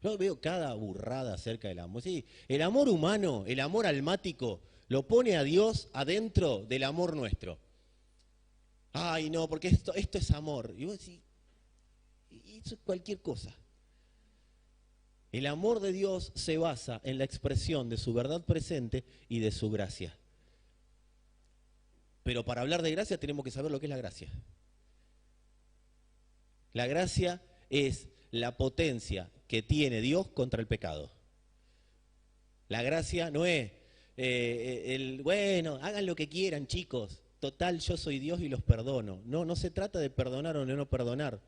Yo veo cada burrada acerca del amor. Sí, el amor humano, el amor almático, lo pone a Dios adentro del amor nuestro. Ay, no, porque esto es amor. Y vos decís, y eso es cualquier cosa. El amor de Dios se basa en la expresión de su verdad presente y de su gracia. Pero para hablar de gracia tenemos que saber lo que es la gracia. La gracia es la potencia que tiene Dios contra el pecado. La gracia no es bueno, hagan lo que quieran, chicos. Total, yo soy Dios y los perdono. No, no se trata de perdonar o de no perdonar.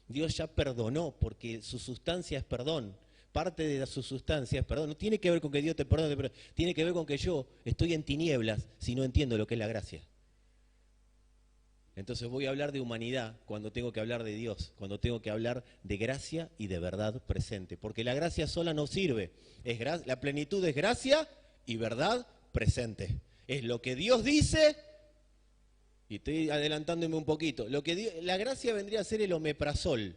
Dios ya perdonó porque su sustancia es perdón. Parte de su sustancia es perdón. No tiene que ver con que Dios te perdone, pero tiene que ver con que yo estoy en tinieblas si no entiendo lo que es la gracia. Entonces voy a hablar de humanidad cuando tengo que hablar de Dios, cuando tengo que hablar de gracia y de verdad presente. Porque la gracia sola no sirve. La plenitud es gracia y verdad presente. Es lo que Dios dice, y estoy adelantándome un poquito, la gracia vendría a ser el omeprazol.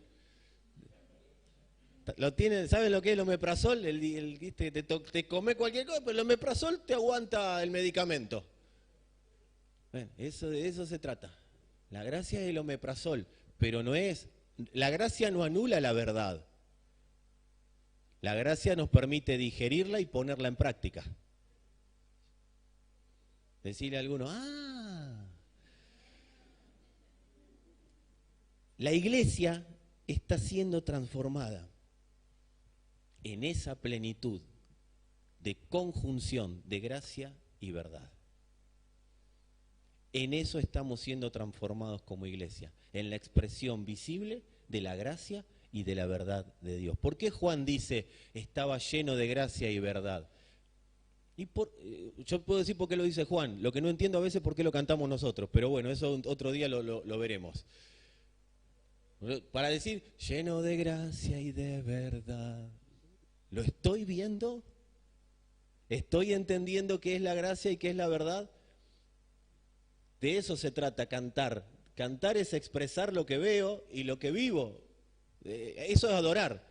¿Saben lo que es el omeprazol? Te come cualquier cosa, pero el omeprazol te aguanta el medicamento. Bueno, de eso se trata. La gracia es el omeprazol, pero la gracia no anula la verdad. La gracia nos permite digerirla y ponerla en práctica. Decirle a alguno, la iglesia está siendo transformada en esa plenitud de conjunción de gracia y verdad. En eso estamos siendo transformados como iglesia, en la expresión visible de la gracia y de la verdad de Dios. ¿Por qué Juan dice, estaba lleno de gracia y verdad? Yo puedo decir por qué lo dice Juan, lo que no entiendo a veces por qué lo cantamos nosotros, pero bueno, eso otro día lo veremos. Para decir, lleno de gracia y de verdad, ¿lo estoy viendo? ¿Estoy entendiendo qué es la gracia y qué es la verdad? De eso se trata cantar. Cantar es expresar lo que veo y lo que vivo. Eso es adorar.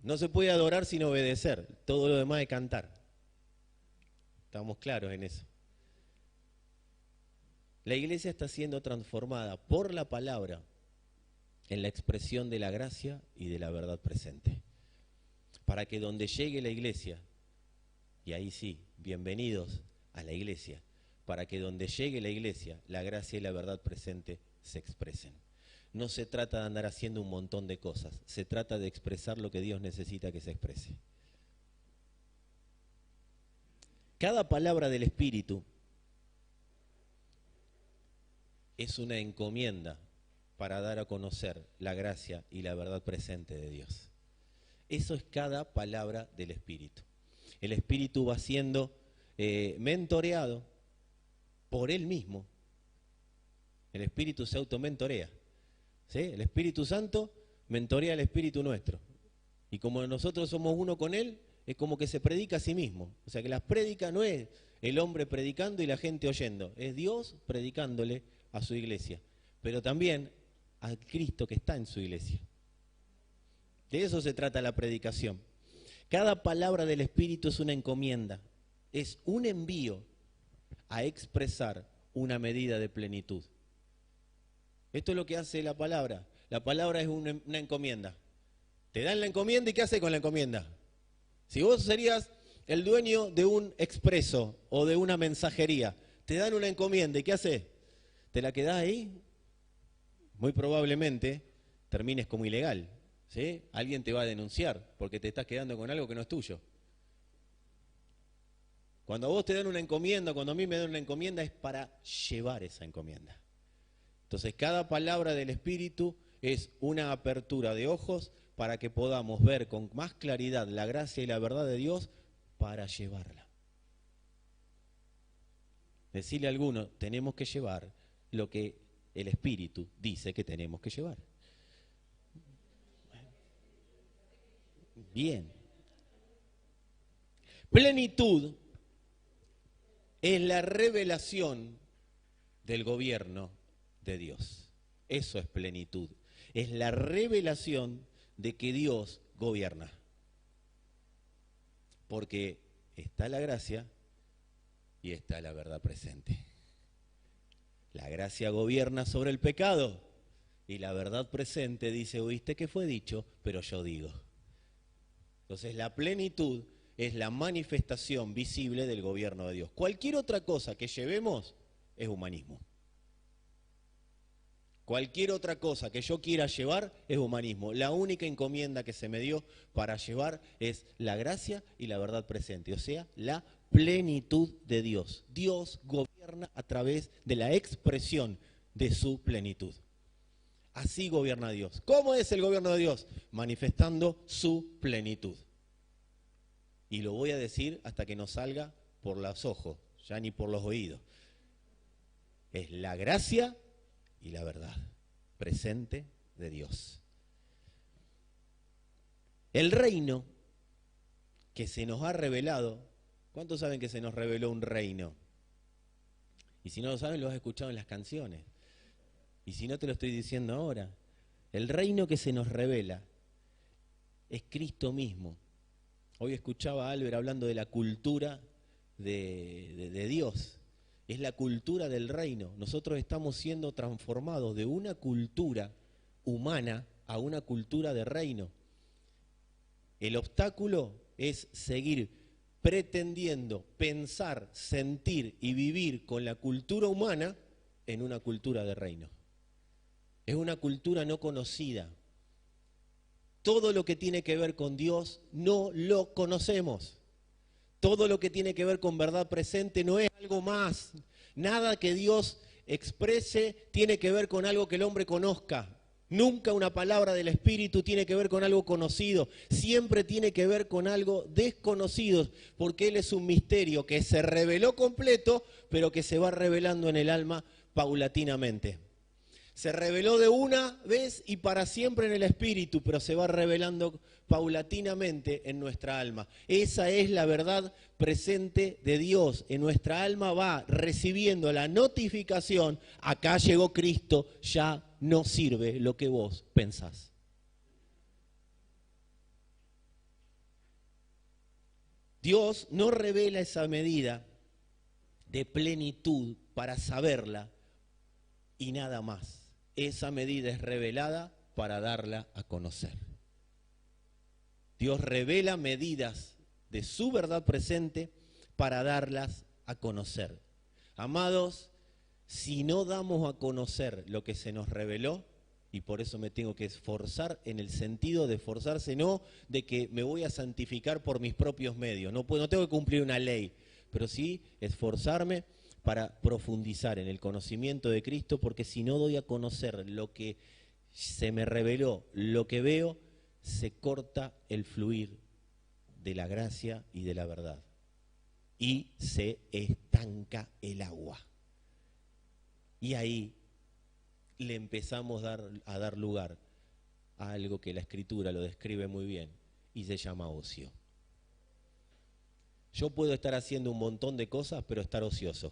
No se puede adorar sin obedecer. Todo lo demás es cantar. Estamos claros en eso. La iglesia está siendo transformada por la palabra en la expresión de la gracia y de la verdad presente. Para que donde llegue la iglesia, y ahí sí, bienvenidos a la iglesia, para que donde llegue la iglesia, la gracia y la verdad presente se expresen. No se trata de andar haciendo un montón de cosas, se trata de expresar lo que Dios necesita que se exprese. Cada palabra del Espíritu es una encomienda para dar a conocer la gracia y la verdad presente de Dios. Eso es cada palabra del Espíritu. El Espíritu va siendo mentoreado por Él mismo. El Espíritu se automentorea. ¿Sí? El Espíritu Santo mentorea al Espíritu nuestro. Y como nosotros somos uno con Él, es como que se predica a sí mismo. O sea que las prédicas no es el hombre predicando y la gente oyendo. Es Dios predicándole a su iglesia. Pero también a Cristo que está en su iglesia. De eso se trata la predicación. Cada palabra del Espíritu es una encomienda. Es un envío a expresar una medida de plenitud. Esto es lo que hace la palabra. La palabra es una encomienda. Te dan la encomienda y ¿qué haces con la encomienda? Si vos serías el dueño de un expreso o de una mensajería, te dan una encomienda y ¿qué haces? ¿Te la quedás ahí? Muy probablemente termines como ilegal. ¿Sí? Alguien te va a denunciar porque te estás quedando con algo que no es tuyo. Cuando a vos te dan una encomienda, cuando a mí me dan una encomienda, es para llevar esa encomienda. Entonces, cada palabra del Espíritu es una apertura de ojos para que podamos ver con más claridad la gracia y la verdad de Dios para llevarla. Decirle a alguno, tenemos que llevar lo que el Espíritu dice que tenemos que llevar. Bien. Plenitud es la revelación del gobierno de Dios. Eso es plenitud. Es la revelación de que Dios gobierna. Porque está la gracia y está la verdad presente. La gracia gobierna sobre el pecado y la verdad presente dice, oíste que fue dicho, pero yo digo. Entonces la plenitud es la manifestación visible del gobierno de Dios. Cualquier otra cosa que llevemos es humanismo. Cualquier otra cosa que yo quiera llevar es humanismo. La única encomienda que se me dio para llevar es la gracia y la verdad presente, o sea, la plenitud de Dios. Dios gobierna a través de la expresión de su plenitud. Así gobierna Dios. ¿Cómo es el gobierno de Dios? Manifestando su plenitud. Y lo voy a decir hasta que nos salga por los ojos, ya ni por los oídos. Es la gracia y la verdad presente de Dios. El reino que se nos ha revelado, ¿cuántos saben que se nos reveló un reino? Y si no lo saben, lo has escuchado en las canciones. Y si no, te lo estoy diciendo ahora. El reino que se nos revela es Cristo mismo. Hoy escuchaba a Albert hablando de la cultura de Dios. Es la cultura del reino. Nosotros estamos siendo transformados de una cultura humana a una cultura de reino. El obstáculo es seguir pretendiendo pensar, sentir y vivir con la cultura humana en una cultura de reino. Es una cultura no conocida. Todo lo que tiene que ver con Dios no lo conocemos. Todo lo que tiene que ver con verdad presente no es algo más. Nada que Dios exprese tiene que ver con algo que el hombre conozca. Nunca una palabra del Espíritu tiene que ver con algo conocido. Siempre tiene que ver con algo desconocido, porque Él es un misterio que se reveló completo, pero que se va revelando en el alma paulatinamente. Se reveló de una vez y para siempre en el Espíritu, pero se va revelando paulatinamente en nuestra alma. Esa es la verdad presente de Dios. En nuestra alma va recibiendo la notificación, acá llegó Cristo, ya no sirve lo que vos pensás. Dios no revela esa medida de plenitud para saberla y nada más. Esa medida es revelada para darla a conocer. Dios revela medidas de su verdad presente para darlas a conocer. Amados, si no damos a conocer lo que se nos reveló, y por eso me tengo que esforzar en el sentido de esforzarse, no de que me voy a santificar por mis propios medios, no tengo que cumplir una ley, pero sí esforzarme para profundizar en el conocimiento de Cristo, porque si no doy a conocer lo que se me reveló, lo que veo, se corta el fluir de la gracia y de la verdad. Y se estanca el agua. Y ahí le empezamos a dar lugar a algo que la Escritura lo describe muy bien y se llama ocio. Yo puedo estar haciendo un montón de cosas, pero estar ocioso.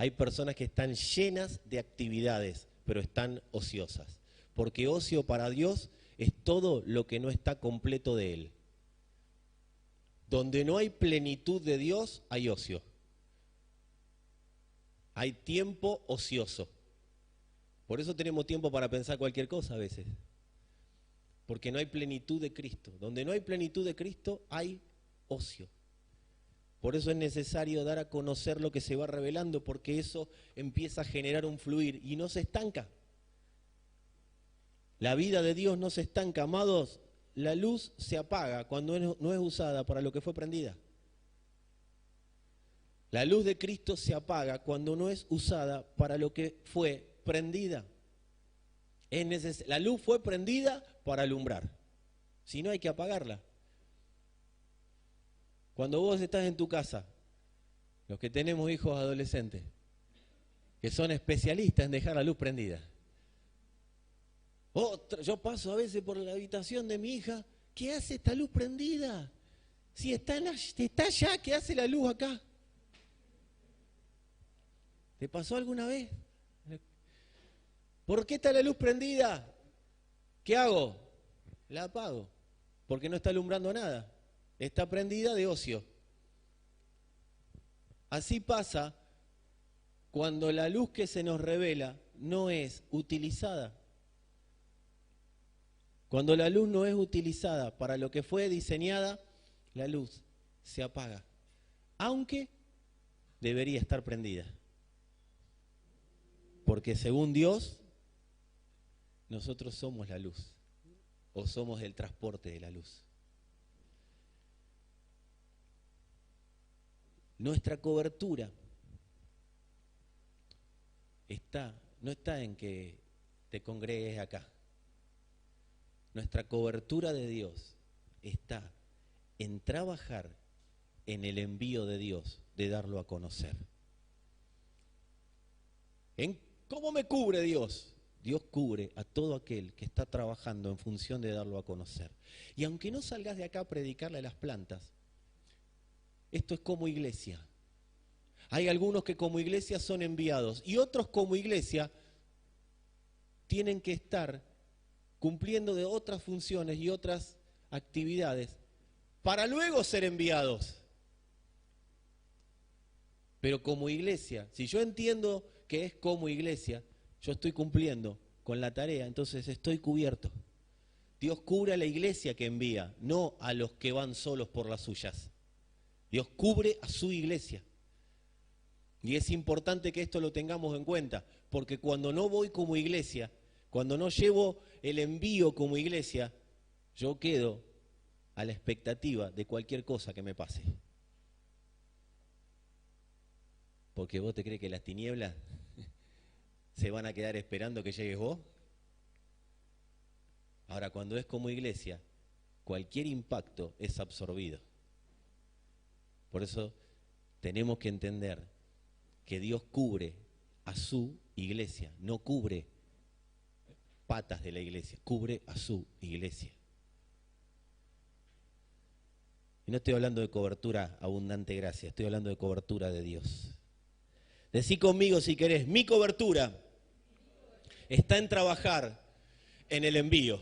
Hay personas que están llenas de actividades, pero están ociosas. Porque ocio para Dios es todo lo que no está completo de Él. Donde no hay plenitud de Dios, hay ocio. Hay tiempo ocioso. Por eso tenemos tiempo para pensar cualquier cosa a veces. Porque no hay plenitud de Cristo. Donde no hay plenitud de Cristo, hay ocio. Por eso es necesario dar a conocer lo que se va revelando, porque eso empieza a generar un fluir y no se estanca. La vida de Dios no se estanca, amados. La luz se apaga cuando no es usada para lo que fue prendida. La luz de Cristo se apaga cuando no es usada para lo que fue prendida. La luz fue prendida para alumbrar. Si no, hay que apagarla. Cuando vos estás en tu casa, los que tenemos hijos adolescentes, que son especialistas en dejar la luz prendida. Yo paso a veces por la habitación de mi hija, ¿qué hace esta luz prendida? Si está allá, ¿qué hace la luz acá? ¿Te pasó alguna vez? ¿Por qué está la luz prendida? ¿Qué hago? La apago, porque no está alumbrando nada. Está prendida de ocio. Así pasa cuando la luz que se nos revela no es utilizada. Cuando la luz no es utilizada para lo que fue diseñada, la luz se apaga, aunque debería estar prendida. Porque según Dios, nosotros somos la luz, o somos el transporte de la luz. Nuestra cobertura no está en que te congregues acá. Nuestra cobertura de Dios está en trabajar en el envío de Dios, de darlo a conocer. ¿En cómo me cubre Dios? Dios cubre a todo aquel que está trabajando en función de darlo a conocer. Y aunque no salgas de acá a predicarle a las plantas, esto es como iglesia. Hay algunos que como iglesia son enviados y otros como iglesia tienen que estar cumpliendo de otras funciones y otras actividades para luego ser enviados. Pero como iglesia, si yo entiendo que es como iglesia, yo estoy cumpliendo con la tarea, entonces estoy cubierto. Dios cubre a la iglesia que envía, no a los que van solos por las suyas. Dios cubre a su iglesia. Y es importante que esto lo tengamos en cuenta, porque cuando no voy como iglesia, cuando no llevo el envío como iglesia, yo quedo a la expectativa de cualquier cosa que me pase. Porque vos te crees que las tinieblas se van a quedar esperando que llegues vos. Ahora, cuando es como iglesia, cualquier impacto es absorbido. Por eso tenemos que entender que Dios cubre a su iglesia, no cubre patas de la iglesia, cubre a su iglesia. Y no estoy hablando de cobertura abundante gracia, estoy hablando de cobertura de Dios. Decí conmigo si querés, mi cobertura está en trabajar en el envío.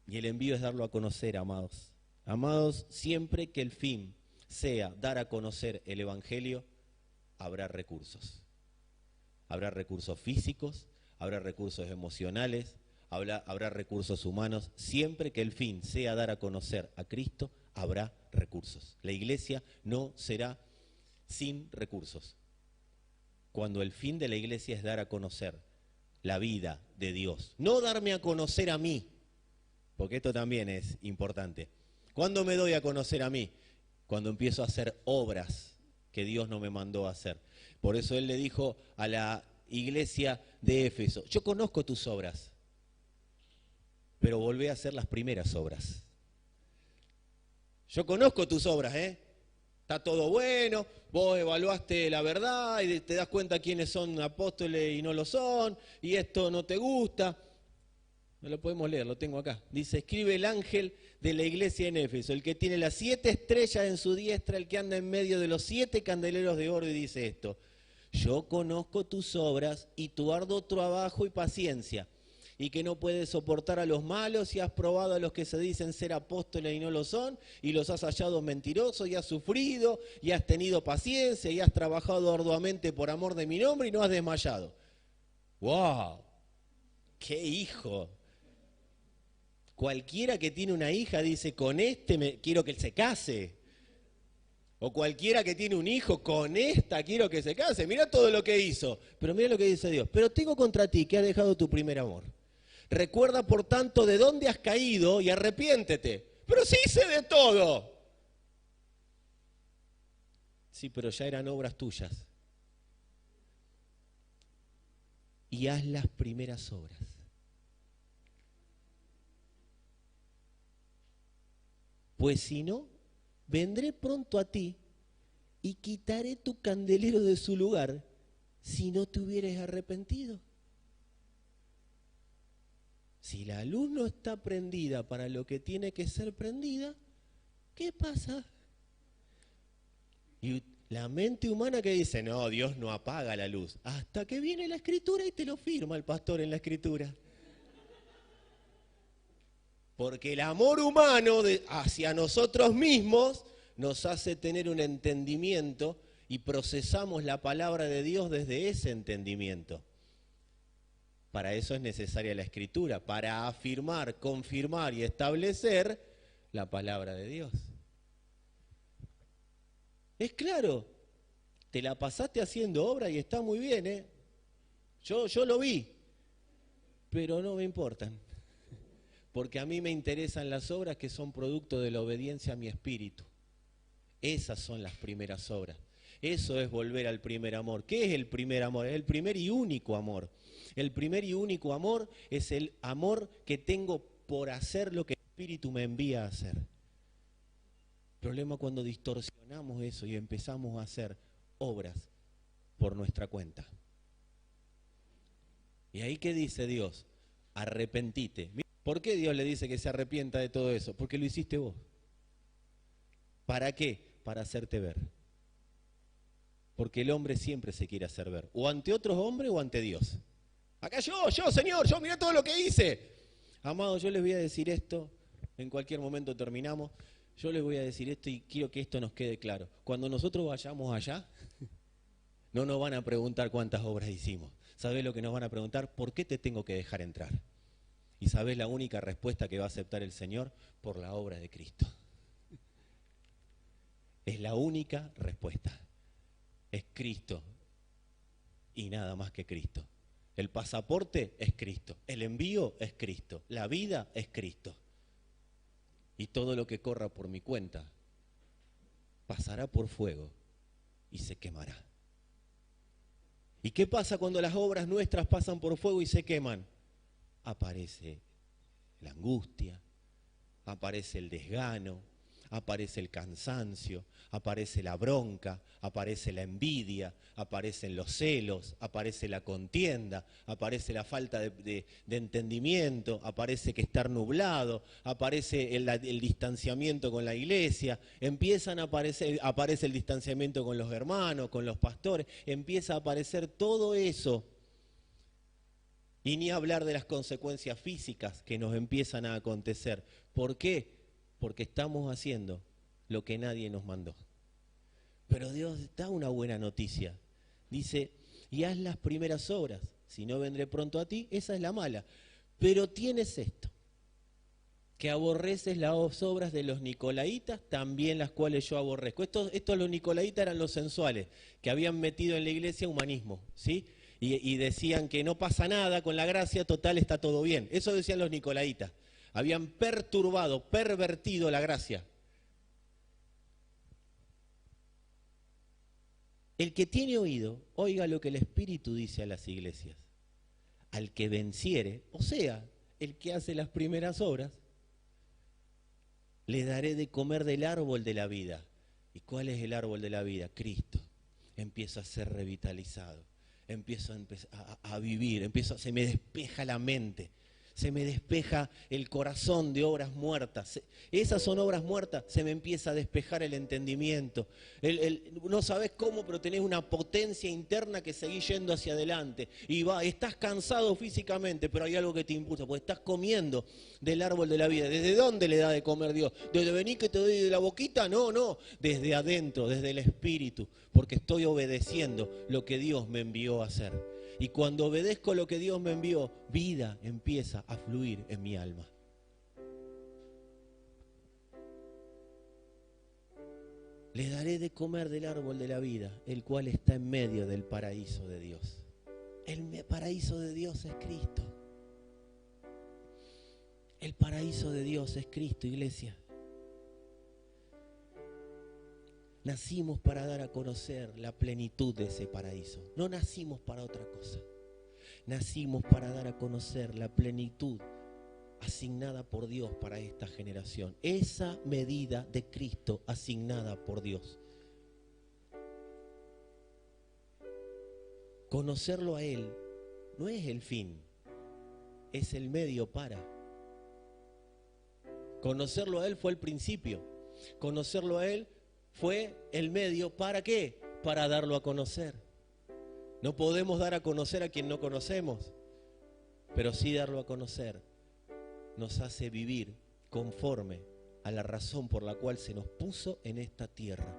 Y el envío es darlo a conocer, amados. Amados, siempre que el fin sea dar a conocer el Evangelio, habrá recursos. Habrá recursos físicos, habrá recursos emocionales, habrá recursos humanos. Siempre que el fin sea dar a conocer a Cristo, habrá recursos. La iglesia no será sin recursos. Cuando el fin de la iglesia es dar a conocer la vida de Dios, no darme a conocer a mí, porque esto también es importante. ¿Cuándo me doy a conocer a mí? Cuando empiezo a hacer obras que Dios no me mandó a hacer. Por eso él le dijo a la iglesia de Éfeso, yo conozco tus obras, pero volvé a hacer las primeras obras. Yo conozco tus obras, está todo bueno, vos evaluaste la verdad y te das cuenta quiénes son apóstoles y no lo son, y esto no te gusta. No lo podemos leer, lo tengo acá. Dice, escribe el ángel de la iglesia en Éfeso, el que tiene las 7 estrellas en su diestra, el que anda en medio de los 7 candeleros de oro, y dice esto, yo conozco tus obras y tu arduo trabajo y paciencia, y que no puedes soportar a los malos, y has probado a los que se dicen ser apóstoles y no lo son, y los has hallado mentirosos, y has sufrido, y has tenido paciencia, y has trabajado arduamente por amor de mi nombre, y no has desmayado. ¡Wow! ¡Qué hijo! Cualquiera que tiene una hija dice, con este quiero que él se case. O cualquiera que tiene un hijo, con esta quiero que se case. Mira todo lo que hizo. Pero mira lo que dice Dios. Pero tengo contra ti que has dejado tu primer amor. Recuerda, por tanto, de dónde has caído y arrepiéntete. Pero sí hice de todo. Sí, pero ya eran obras tuyas. Y haz las primeras obras. Pues si no, vendré pronto a ti y quitaré tu candelero de su lugar si no te hubieras arrepentido. Si la luz no está prendida para lo que tiene que ser prendida, ¿qué pasa? Y La mente humana que dice, no, Dios no apaga la luz. Hasta que viene la Escritura y te lo firma el pastor en la Escritura. Porque el amor humano hacia nosotros mismos nos hace tener un entendimiento y procesamos la palabra de Dios desde ese entendimiento. Para eso es necesaria la Escritura, para afirmar, confirmar y establecer la palabra de Dios. Es claro, te la pasaste haciendo obra y está muy bien, ¿eh? Yo lo vi, pero no me importan. Porque a mí me interesan las obras que son producto de la obediencia a mi espíritu. Esas son las primeras obras. Eso es volver al primer amor. ¿Qué es el primer amor? Es el primer y único amor. El primer y único amor es el amor que tengo por hacer lo que el espíritu me envía a hacer. El problema es cuando distorsionamos eso y empezamos a hacer obras por nuestra cuenta. ¿Y ahí qué dice Dios? Arrepentite. ¿Por qué Dios le dice que se arrepienta de todo eso? Porque lo hiciste vos. ¿Para qué? Para hacerte ver. Porque el hombre siempre se quiere hacer ver. O ante otros hombres o ante Dios. Acá yo, Señor, yo mirá todo lo que hice. Amados, yo les voy a decir esto. En cualquier momento terminamos. Yo les voy a decir esto y quiero que esto nos quede claro. Cuando nosotros vayamos allá, no nos van a preguntar cuántas obras hicimos. ¿Sabés lo que nos van a preguntar? ¿Por qué te tengo que dejar entrar? ¿Y sabés la única respuesta que va a aceptar el Señor? Por la obra de Cristo. Es la única respuesta. Es Cristo y nada más que Cristo. El pasaporte es Cristo. El envío es Cristo. La vida es Cristo. Y todo lo que corra por mi cuenta pasará por fuego y se quemará. ¿Y qué pasa cuando las obras nuestras pasan por fuego y se queman? Aparece la angustia, aparece el desgano, aparece el cansancio, aparece la bronca, aparece la envidia, aparecen los celos, aparece la contienda, aparece la falta de entendimiento, aparece que estar nublado, aparece el distanciamiento con la iglesia, aparece el distanciamiento con los hermanos, con los pastores, empieza a aparecer todo eso. Y ni hablar de las consecuencias físicas que nos empiezan a acontecer. ¿Por qué? Porque estamos haciendo lo que nadie nos mandó. Pero Dios da una buena noticia. Dice, y haz las primeras obras, si no vendré pronto a ti, esa es la mala. Pero tienes esto, que aborreces las obras de los nicolaitas, también las cuales yo aborrezco. Estos los nicolaitas eran los sensuales, que habían metido en la iglesia humanismo, ¿sí? Y decían que no pasa nada con la gracia, total está todo bien. Eso decían los nicolaitas. Habían perturbado, pervertido la gracia. El que tiene oído, oiga lo que el Espíritu dice a las iglesias. Al que venciere, o sea, el que hace las primeras obras, le daré de comer del árbol de la vida. ¿Y cuál es el árbol de la vida? Cristo. Empiezo a ser revitalizado. Empiezo a vivir, se me despeja la mente, se me despeja el corazón de obras muertas. Esas son obras muertas, se me empieza a despejar el entendimiento. No sabés cómo, pero tenés una potencia interna que seguís yendo hacia adelante. Y estás cansado físicamente, pero hay algo que te impulsa, porque estás comiendo del árbol de la vida. ¿Desde dónde le da de comer Dios? ¿Desde venir que te doy de la boquita? No, desde adentro, desde el Espíritu, porque estoy obedeciendo lo que Dios me envió a hacer. Y cuando obedezco lo que Dios me envió, vida empieza a fluir en mi alma. Le daré de comer del árbol de la vida, el cual está en medio del paraíso de Dios. El paraíso de Dios es Cristo. El paraíso de Dios es Cristo, iglesia. Nacimos para dar a conocer la plenitud de ese paraíso. No nacimos para otra cosa. Nacimos para dar a conocer la plenitud asignada por Dios para esta generación. Esa medida de Cristo asignada por Dios. Conocerlo a Él no es el fin, es el medio para. Conocerlo a Él fue el principio. Conocerlo a Él fue el medio, ¿para qué? para darlo a conocer. No podemos dar a conocer a quien no conocemos, pero sí darlo a conocer nos hace vivir conforme a la razón por la cual se nos puso en esta tierra.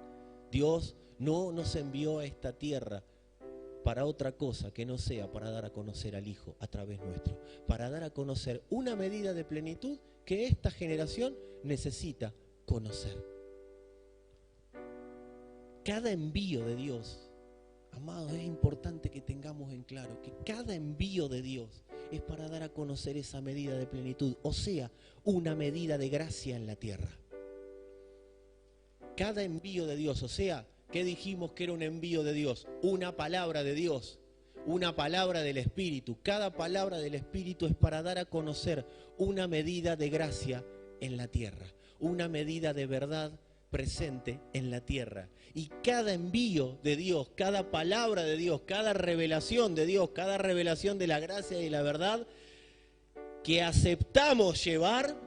Dios no nos envió a esta tierra para otra cosa que no sea para dar a conocer al Hijo a través nuestro, para dar a conocer una medida de plenitud que esta generación necesita conocer. Cada envío de Dios, amados, es importante que tengamos en claro que cada envío de Dios es para dar a conocer esa medida de plenitud, o sea, una medida de gracia en la tierra. Cada envío de Dios, o sea, ¿qué dijimos que era un envío de Dios? Una palabra de Dios, una palabra del Espíritu. Cada palabra del Espíritu es para dar a conocer una medida de gracia en la tierra, una medida de verdad presente en la tierra. Y cada envío de Dios, cada palabra de Dios, cada revelación de Dios, cada revelación de la gracia y la verdad que aceptamos llevar,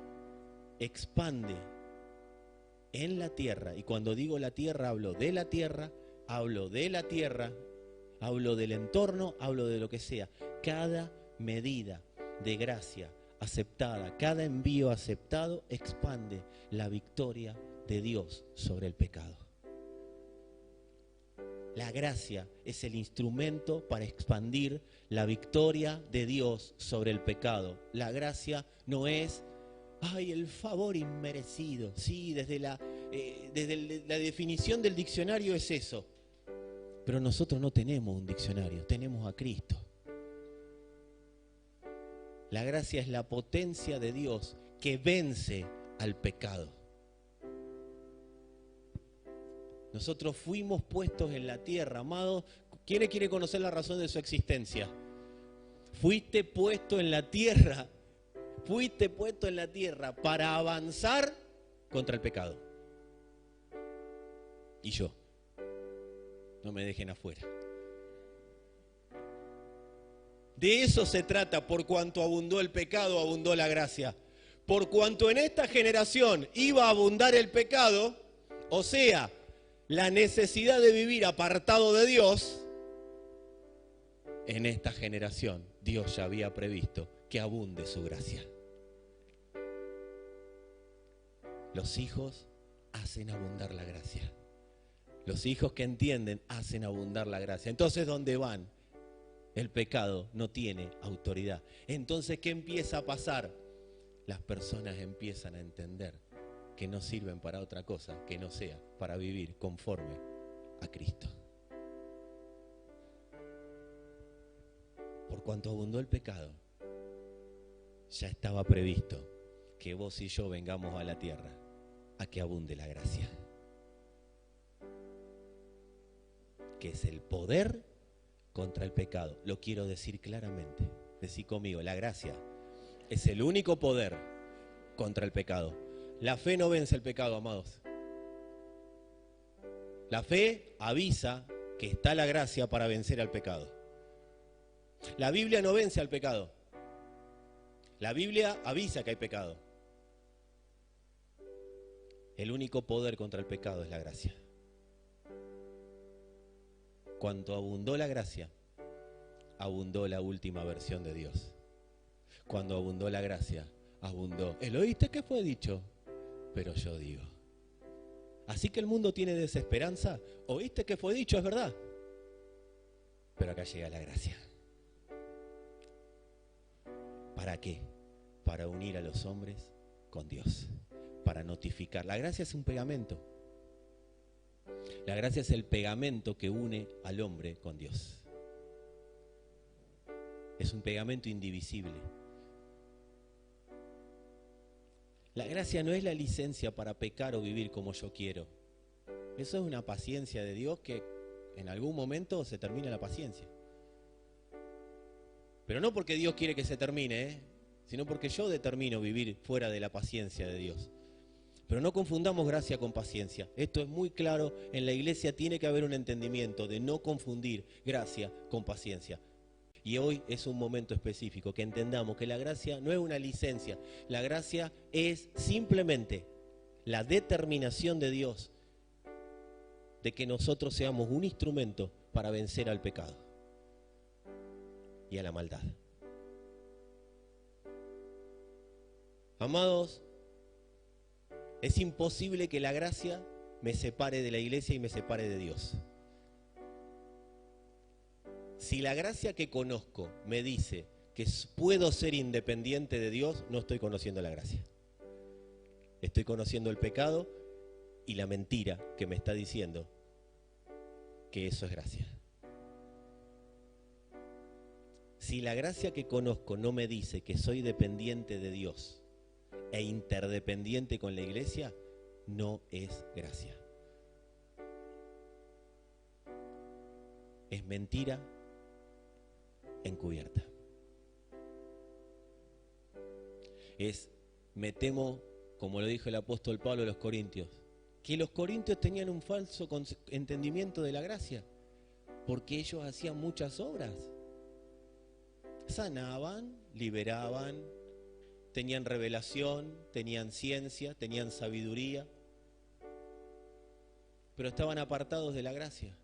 expande en la tierra. Y cuando digo la tierra, hablo de la tierra, hablo de la tierra, hablo del entorno, hablo de lo que sea. Cada medida de gracia aceptada, cada envío aceptado expande la victoria de Dios sobre el pecado. La gracia es el instrumento para expandir la victoria de Dios sobre el pecado. La gracia no es, ay, el favor inmerecido. Sí, desde la definición del diccionario es eso. Pero nosotros no tenemos un diccionario, tenemos a Cristo. La gracia es la potencia de Dios que vence al pecado. Nosotros fuimos puestos en la tierra, amado. ¿Quién quiere conocer la razón de su existencia? Fuiste puesto en la tierra. Fuiste puesto en la tierra para avanzar contra el pecado. Y yo. No me dejen afuera. De eso se trata. Por cuanto abundó el pecado, abundó la gracia. Por cuanto en esta generación iba a abundar el pecado, o sea, la necesidad de vivir apartado de Dios, en esta generación Dios ya había previsto que abunde su gracia. Los hijos hacen abundar la gracia. Los hijos que entienden hacen abundar la gracia. Entonces, ¿dónde van? El pecado no tiene autoridad. Entonces, ¿qué empieza a pasar? Las personas empiezan a entender que no sirven para otra cosa que no sea para vivir conforme a Cristo. Por cuanto abundó el pecado, ya estaba previsto que vos y yo vengamos a la tierra a que abunde la gracia, que es el poder contra el pecado. Lo quiero decir claramente. Decí conmigo, la gracia es el único poder contra el pecado. La fe no vence el pecado, amados. La fe avisa que está la gracia para vencer al pecado. La Biblia no vence al pecado. La Biblia avisa que hay pecado. El único poder contra el pecado es la gracia. Cuando abundó la gracia, abundó la última versión de Dios. Cuando abundó la gracia, abundó. ¿El oíste qué fue dicho? Pero yo digo. Así que el mundo tiene desesperanza. ¿Oíste que fue dicho? Es verdad. Pero acá llega la gracia. ¿Para qué? Para unir a los hombres con Dios. Para notificar. La gracia es un pegamento. La gracia es el pegamento que une al hombre con Dios. Es un pegamento indivisible. La gracia no es la licencia para pecar o vivir como yo quiero. Eso es una paciencia de Dios que en algún momento se termina la paciencia. Pero no porque Dios quiere que se termine, sino porque yo determino vivir fuera de la paciencia de Dios. Pero no confundamos gracia con paciencia. Esto es muy claro. En la iglesia tiene que haber un entendimiento de no confundir gracia con paciencia. Y hoy es un momento específico que entendamos que la gracia no es una licencia. La gracia es simplemente la determinación de Dios de que nosotros seamos un instrumento para vencer al pecado y a la maldad. Amados, es imposible que la gracia me separe de la iglesia y me separe de Dios. Si la gracia que conozco me dice que puedo ser independiente de Dios, no estoy conociendo la gracia. Estoy conociendo el pecado y la mentira que me está diciendo que eso es gracia. Si la gracia que conozco no me dice que soy dependiente de Dios e interdependiente con la iglesia, no es gracia. Es mentira encubierta. Me temo, como lo dijo el apóstol Pablo a los Corintios, que los corintios tenían un falso entendimiento de la gracia, porque ellos hacían muchas obras. Sanaban, liberaban, tenían revelación, tenían ciencia, tenían sabiduría, pero estaban apartados de la gracia.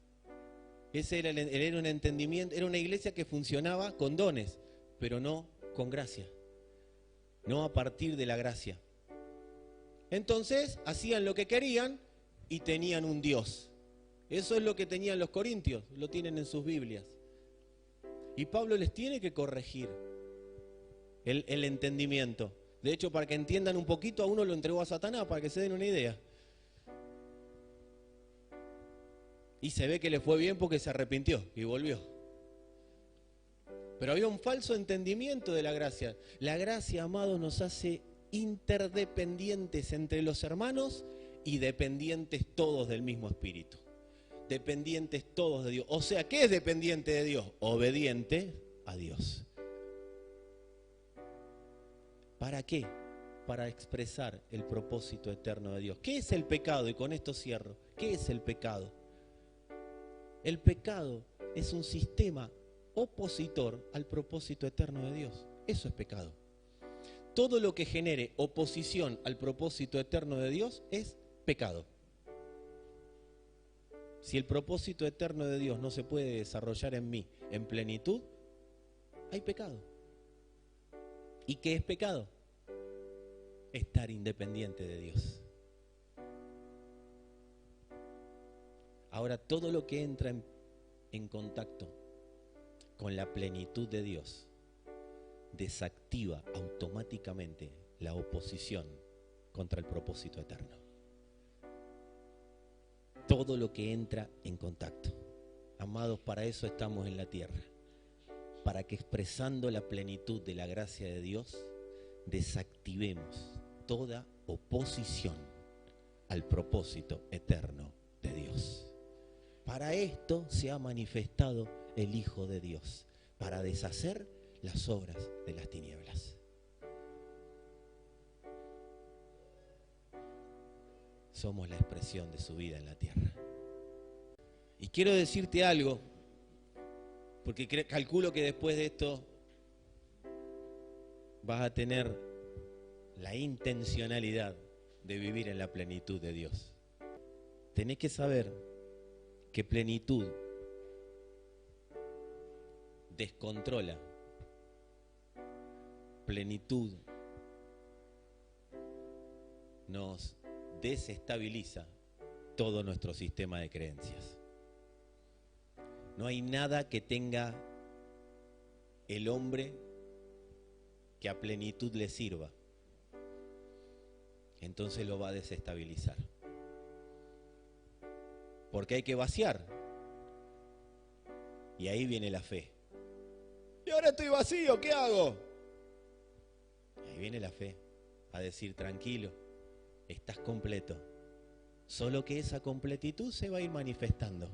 Ese era un entendimiento, era una iglesia que funcionaba con dones, pero no con gracia, no a partir de la gracia. Entonces hacían lo que querían y tenían un Dios. Eso es lo que tenían los corintios, lo tienen en sus Biblias. Y Pablo les tiene que corregir el entendimiento. De hecho, para que entiendan un poquito, a uno lo entregó a Satanás, para que se den una idea. Y se ve que le fue bien porque se arrepintió y volvió. Pero había un falso entendimiento de la gracia. La gracia, amados, nos hace interdependientes entre los hermanos y dependientes todos del mismo espíritu. Dependientes todos de Dios. O sea, ¿qué es dependiente de Dios? Obediente a Dios. ¿Para qué? Para expresar el propósito eterno de Dios. ¿Qué es el pecado? Y con esto cierro. ¿Qué es el pecado? El pecado es un sistema opositor al propósito eterno de Dios. Eso es pecado. Todo lo que genere oposición al propósito eterno de Dios es pecado. Si el propósito eterno de Dios no se puede desarrollar en mí en plenitud, hay pecado. ¿Y qué es pecado? Estar independiente de Dios. Ahora, todo lo que entra en contacto con la plenitud de Dios desactiva automáticamente la oposición contra el propósito eterno. Todo lo que entra en contacto. Amados, para eso estamos en la tierra. Para que expresando la plenitud de la gracia de Dios, desactivemos toda oposición al propósito eterno de Dios. Para esto se ha manifestado el Hijo de Dios, para deshacer las obras de las tinieblas. Somos la expresión de su vida en la tierra. Y quiero decirte algo, porque calculo que después de esto vas a tener la intencionalidad de vivir en la plenitud de Dios. Tenés que saber que plenitud descontrola, plenitud nos desestabiliza todo nuestro sistema de creencias. No hay nada que tenga el hombre que a plenitud le sirva. Entonces lo va a desestabilizar. Porque hay que vaciar. Y ahí viene la fe. Y ahora estoy vacío, ¿qué hago? Y ahí viene la fe, a decir, tranquilo, estás completo. Solo que esa completitud se va a ir manifestando.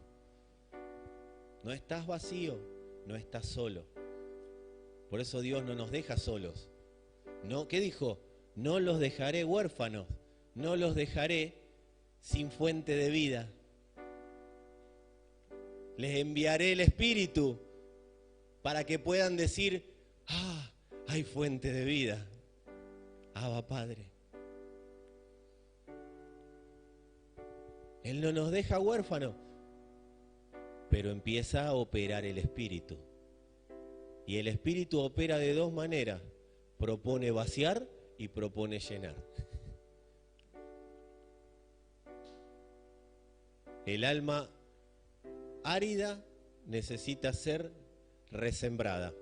No estás vacío, no estás solo. Por eso Dios no nos deja solos. No, ¿qué dijo? No los dejaré huérfanos, no los dejaré sin fuente de vida. Les enviaré el Espíritu para que puedan decir, hay fuente de vida. Abba, Padre. Él no nos deja huérfanos. Pero empieza a operar el Espíritu. Y el Espíritu opera de dos maneras. Propone vaciar y propone llenar. El alma árida necesita ser resembrada.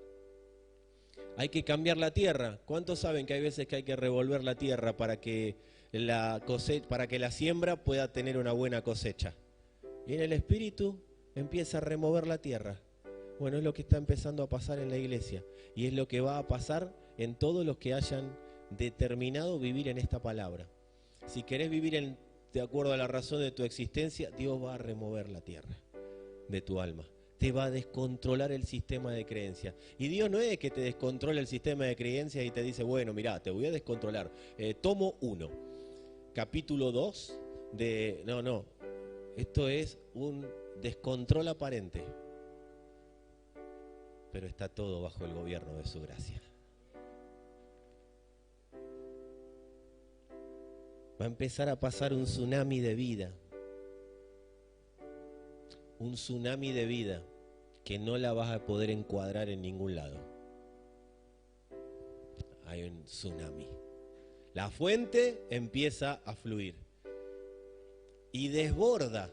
Hay que cambiar la tierra. ¿Cuántos saben que hay veces que hay que revolver la tierra para que la siembra pueda tener una buena cosecha? Y en el Espíritu empieza a remover la tierra. Bueno, es lo que está empezando a pasar en la iglesia. Y es lo que va a pasar en todos los que hayan determinado vivir en esta palabra. Si querés vivir de acuerdo a la razón de tu existencia, Dios va a remover la tierra de tu alma. Te va a descontrolar el sistema de creencias. Y Dios no es que te descontrole el sistema de creencias y te dice, bueno, mirá, te voy a descontrolar. Tomo 1, capítulo 2 de... No, esto es un descontrol aparente. Pero está todo bajo el gobierno de su gracia. Va a empezar a pasar un tsunami de vida. Un tsunami de vida que no la vas a poder encuadrar en ningún lado. Hay un tsunami. La fuente empieza a fluir. Y desborda.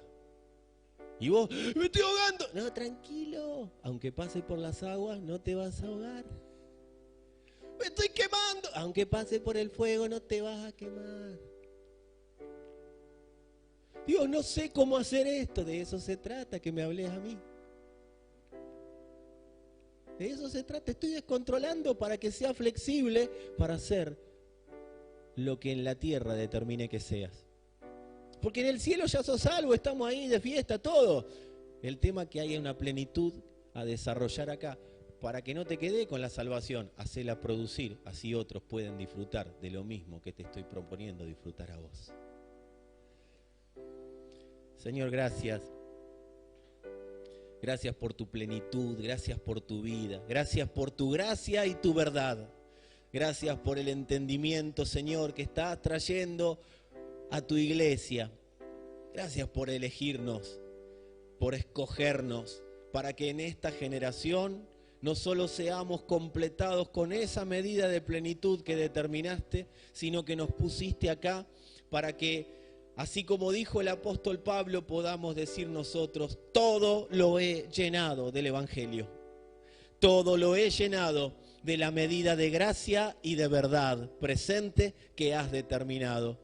Y vos, ¡me estoy ahogando! No, tranquilo. Aunque pase por las aguas, no te vas a ahogar. ¡Me estoy quemando! Aunque pase por el fuego, no te vas a quemar. Dios, no sé cómo hacer esto. De eso se trata, que me hables a mí. De eso se trata. Estoy descontrolando para que sea flexible para hacer lo que en la tierra determine que seas. Porque en el cielo ya sos salvo, estamos ahí de fiesta, todo. El tema es que haya una plenitud a desarrollar acá, para que no te quede con la salvación, hacela producir, así otros pueden disfrutar de lo mismo que te estoy proponiendo disfrutar a vos. Señor, gracias. Gracias por tu plenitud, gracias por tu vida, gracias por tu gracia y tu verdad. Gracias por el entendimiento, Señor, que estás trayendo a tu iglesia. Gracias por elegirnos, por escogernos, para que en esta generación no solo seamos completados con esa medida de plenitud que determinaste, sino que nos pusiste acá para que, así como dijo el apóstol Pablo, podamos decir nosotros, todo lo he llenado del Evangelio. Todo lo he llenado de la medida de gracia y de verdad presente que has determinado.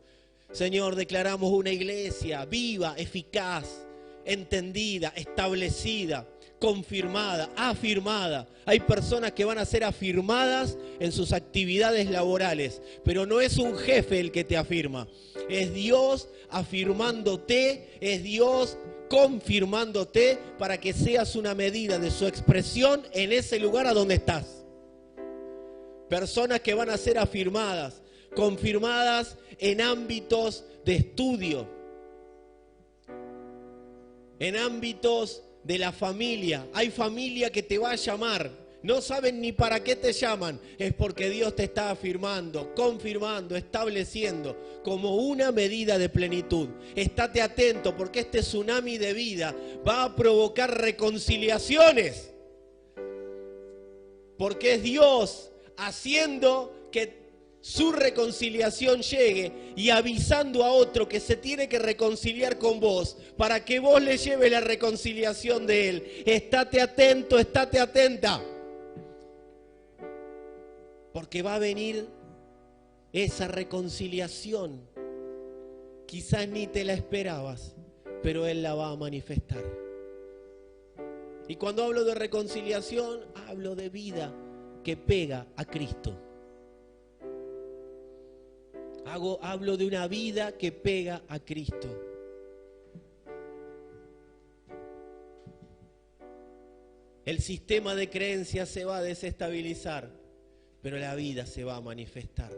Señor, declaramos una iglesia viva, eficaz, entendida, establecida, confirmada, afirmada. Hay personas que van a ser afirmadas en sus actividades laborales, pero no es un jefe el que te afirma. Es Dios afirmándote, es Dios confirmándote para que seas una medida de su expresión en ese lugar a donde estás. Personas que van a ser afirmadas, confirmadas en ámbitos de estudio, en ámbitos de la familia. Hay familia que te va a llamar, no saben ni para qué te llaman, es porque Dios te está afirmando, confirmando, estableciendo como una medida de plenitud. Estate atento porque este tsunami de vida va a provocar reconciliaciones, porque es Dios haciendo que su reconciliación llegue y avisando a otro que se tiene que reconciliar con vos para que vos le lleves la reconciliación de él. Estate atento, estate atenta, porque va a venir esa reconciliación. Quizás ni te la esperabas, pero él la va a manifestar. Y cuando hablo de reconciliación, hablo de vida que pega a Cristo. Hablo de una vida que pega a Cristo. El sistema de creencias se va a desestabilizar, pero la vida se va a manifestar.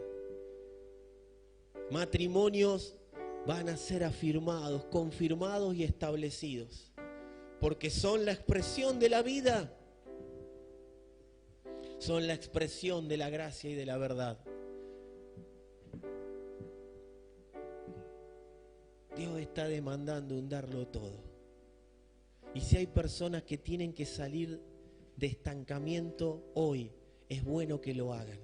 Matrimonios van a ser afirmados, confirmados y establecidos, porque son la expresión de la vida, son la expresión de la gracia y de la verdad. Dios está demandando un darlo todo. Y si hay personas que tienen que salir de estancamiento hoy, es bueno que lo hagan.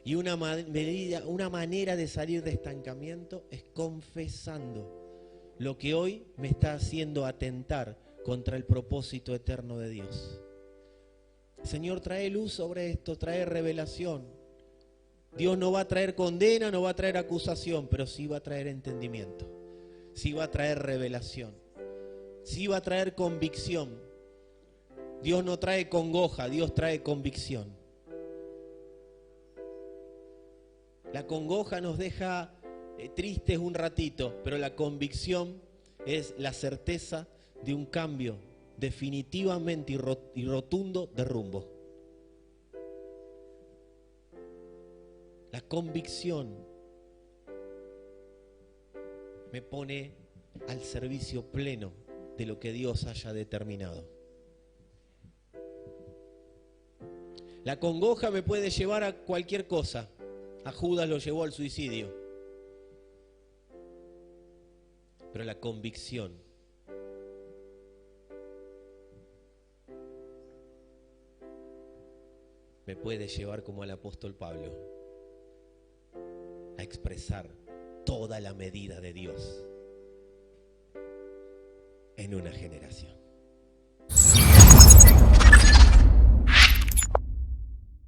Y una manera de salir de estancamiento es confesando lo que hoy me está haciendo atentar contra el propósito eterno de Dios. Señor, trae luz sobre esto, trae revelación. Dios no va a traer condena, no va a traer acusación, pero sí va a traer entendimiento, sí va a traer revelación, sí va a traer convicción. Dios no trae congoja, Dios trae convicción. La congoja nos deja tristes un ratito, pero la convicción es la certeza de un cambio definitivamente y rotundo de rumbo. La convicción me pone al servicio pleno de lo que Dios haya determinado. La congoja me puede llevar a cualquier cosa. A Judas lo llevó al suicidio. Pero la convicción me puede llevar, como al apóstol Pablo, a expresar toda la medida de Dios en una generación.